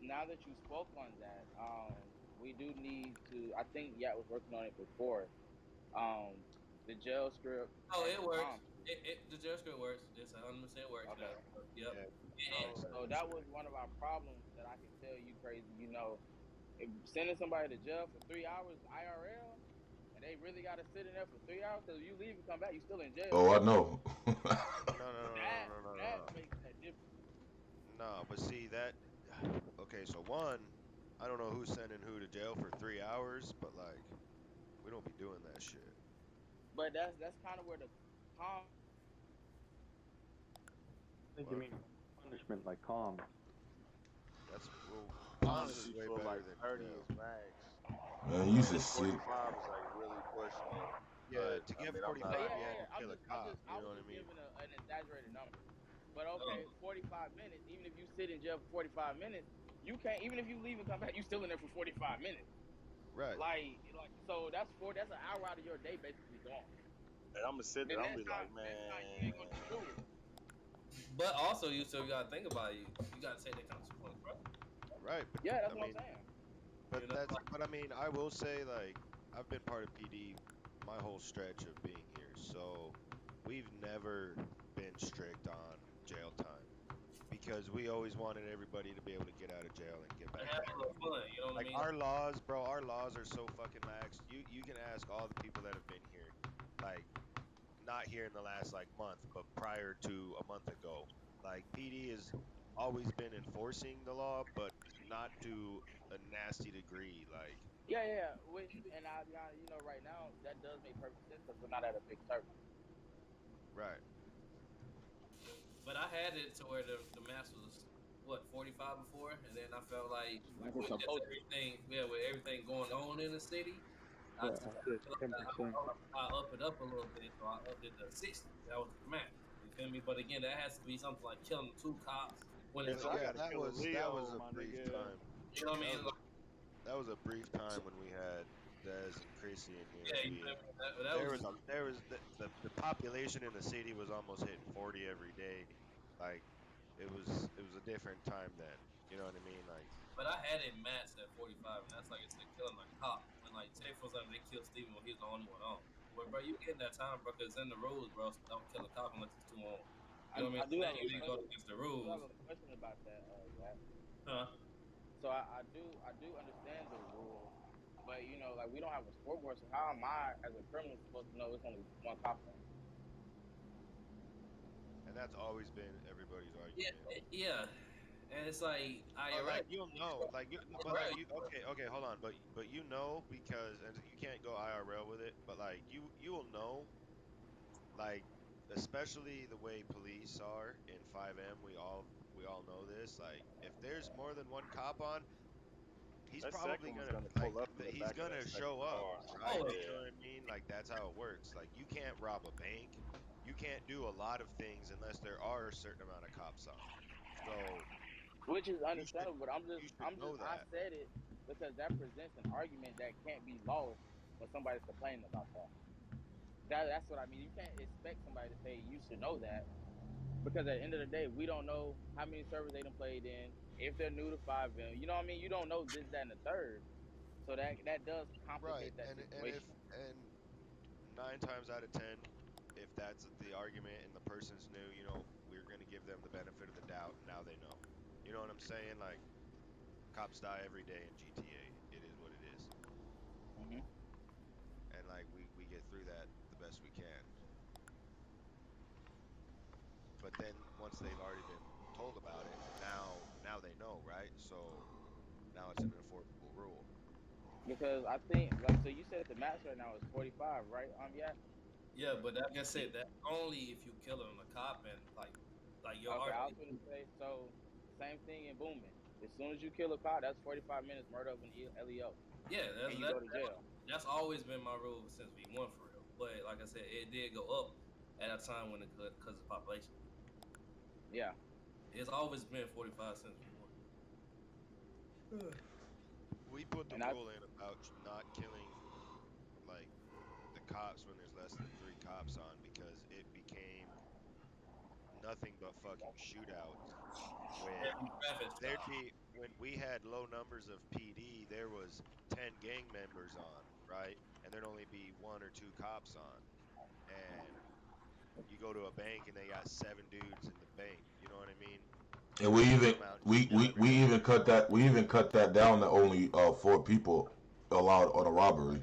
now that you spoke on that, we do need to. I think Yat was working on it before. Um, the jail script oh and it the works. time. The jail script works. It's 100% works Okay. now. Yep. Yeah. And So that was one of our problems that I can tell you, crazy. You know, if sending somebody to jail for 3 hours IRL, and they really got to sit in there for 3 hours because you leave and come back, you still in jail. Oh, I know. No, no, no, That no, no, no, that no. makes that difference. No, but see that. Okay, so one, I don't know who's sending who to jail for 3 hours, but like, we don't be doing that shit. But that's kind of where the calm. I think you What? mean punishment like calm. That's well, I comms is honestly way feel better like than 30 jail. is max. Man, you should And see. 45 is like really pushing it. Yeah, But to I get mean, I'm Yeah, not. yeah, 45, you yeah, had yeah. to kill a cop. I You know was what I just mean? giving an exaggerated number. But okay, um, 45 minutes. Even if you sit in jail for 45 minutes, you can't. Even if you leave and come back, you still in there for 45 minutes. Right. So that's That's an hour out of your day basically gone. And I'm gonna sit The there. I'm gonna next be like, time you ain't gonna do man. school. but also you still gotta think about it. You gotta take the consequence, bro. Right. But Yeah, that's I what I'm mean, saying. but You know, that's. like, But I mean, I will say like, I've been part of PD my whole stretch of being here, so we've never been strict on jail time because we always wanted everybody to be able to get out of jail and get and back have to a work. little fun. You know what I Like mean? our laws, bro, our laws are so fucking lax. You can ask all the people that have been here, like not here in the last like month, but prior to a month ago. Like PD has always been enforcing the law, but not to a nasty degree. Like Yeah. Which, and I'll be honest, right now that does make perfect sense because we're not at a big circle. right, But I had it to where the max was what 45 before, and then I felt like Like it's with just supposed to. everything, yeah, with everything going on in the city, I, Yeah, I I said feel like 10%. I up it up a little bit, so I upped it to 60. That was the max. You feel me? But again, that has to be something like killing two cops when it's Cause I yeah, gotta kill a that was Leo, a my brief nigga. time. you know what I That mean. was a that was a brief time when we had Dez and Chrissy in here. Yeah, you We feel me? That was just there was the population in the city was almost hitting 40 every day. Like it was a different time then. You know what I mean? Like but I had it matched at 45, and that's like I said, killing a cop. When like say for example they killed Steven when he was the only one on. Well, bro, you getting that time, bro, because in the rules, bro, don't kill a cop unless it's two on. You know what I mean? I So do then have a you didn't go question. against the I do have rules. a question about that, yeah. Huh? So I do understand the rule, but like we don't have a scoreboard. So how am I, as a criminal, supposed to know it's only one cop on? and that's always been everybody's Yeah, argument. yeah. And it's like But IRL. like you'll know, like but like Right. you okay, hold on, but you know because and you can't go IRL with it, but like you will know like especially the way police are in 5M, we all know this. Like if there's more than one cop on, he's That probably second one's gonna gonna like pull up in the he's back of that gonna second show up, car. right? Oh, You know Yeah. what I mean? Like that's how it works. Like you can't rob a bank. You can't do a lot of things unless there are a certain amount of cops on. So which is You should understandable. But you should know I that. said it because that presents an argument that can't be lost when somebody's complaining about that. That's what I mean. You can't expect somebody to say you should know that because at the end of the day, we don't know how many servers they done played in, if they're new to 5M. You know what I mean? You don't know this, that, and the third. So that does Right. complicate that And if situation. and 9 times out of 10, if that's the argument and the person's new, we're gonna give them the benefit of the doubt, and now they know. You know what I'm saying? Like cops die every day in GTA. It is what it is, Hmm. and like we get through that the best we can. But then once they've already been told about it, now they know, right? So now it's an enforceable rule. Because I think, like, so you said the max right now is 45, right? Yeah. Yeah, but like I said, that's only if you kill him, a cop, and like your Okay, I was argument. gonna say so. Same thing in booming. As soon as you kill a cop, that's 45 minutes murder of an LEO, Yeah, and you go to jail. that's always been my rule since V1 for real. But like I said, it did go up at a time when because of population. Yeah. It's always been 45 since V1. We put the And I rule in about not killing like the cops when there's less than 3 cops on because it became nothing but fucking shootouts when Traffic there'd stop. be when we had low numbers of PD, there was 10 gang members on, right? And there'd only be 1 or 2 cops on. And you go to a bank and they got 7 dudes in the bank. You know what I mean? And They're gonna come out and just kill we everybody. even cut that down to only 4 people allowed on a robbery.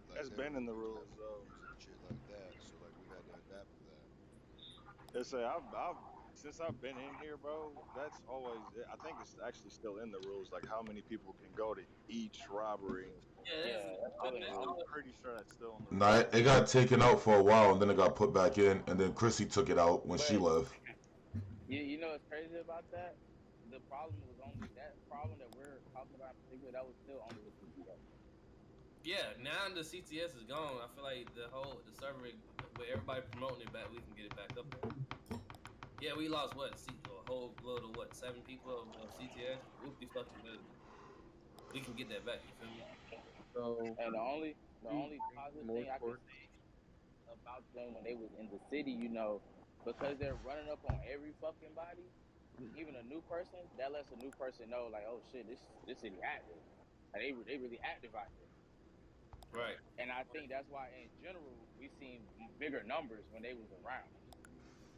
Like That's there been were in the rules though. challenges and shit like that. So like we had to adapt to that. They say I've since I've been in here, bro. That's always. I think it's actually still in the rules, like how many people can go to each robbery. Yeah, yeah, that's still in the I'm rules. pretty sure that's still in the Nah, rules. it got taken out for a while, and then it got put back in, and then Chrissy took it out when she But left. you know what's crazy about that? The problem was only that problem that we're talking about in particular. That was still only with CTO. yeah. Now the CTS is gone. I feel like the server with everybody promoting it back, we can get it back up there. Yeah, we lost a whole load of 7 people of CTS. We'll be fucking good. We can get that back. You feel me? So And the we only bring positive more thing I can towards. say about them when they was in the city, because they're running up on every fucking body, even a new person, that lets a new person know, like, oh shit, this city active. Like they really active out here. Right. Right. And I think that's why, in general, we seen bigger numbers when they was around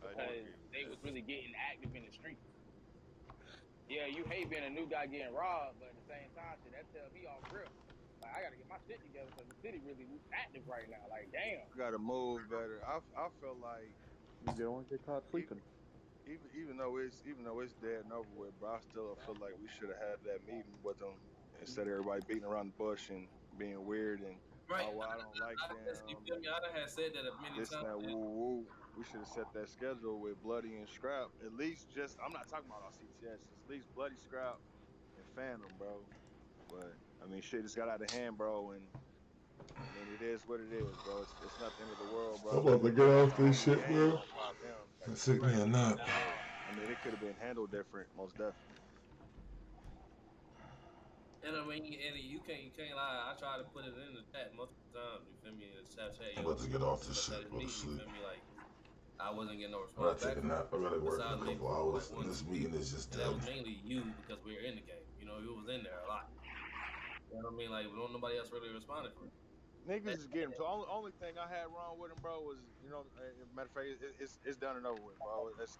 I do because agree with they that. was really getting active in the streets. Yeah, you hate being a new guy getting robbed, but at the same time, shit, that tell me off rip. Like I gotta get my shit together because the city really active right now. Like damn. I gotta move better. I feel like You don't want to get caught e- sleeping. even though it's dead and over with, bro, I still feel like we should have had that meeting with them instead of everybody beating around the bush and being weird and Right. oh well, I don't like You them feel me? and I done had said that many this and times. that woo woo. We should have set that schedule with Bloody and Scrap. At least just I'm not talking about all CTS, just at least Bloody Scrap and Phantom, bro. But I mean shit just got out of hand, bro, and I mean it is what it is, bro. It's not the end of the world, I'm bro. about to get We're not off the this only shit, gang bro. on 5M. Like It took me Right. a nap. I mean it could have been handled different, most definitely. And I mean, and you can't lie. I try to put it in the chat multiple times. You feel me? In the chat, I'm yo, about to get off this such shit, as go to me. You sleep. feel me? Like I wasn't getting no I gotta response take back a from nap. I gotta work in a besides maybe couple for like hours, and one or this two meeting people, is just and that dead. was mainly you because we were in the game. You was in there a lot. You know what I mean? Like, nobody else really responded for it. Niggas is getting to only thing I had wrong with him, bro, was matter of fact, it's done and over with, bro. That's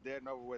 dead and over with.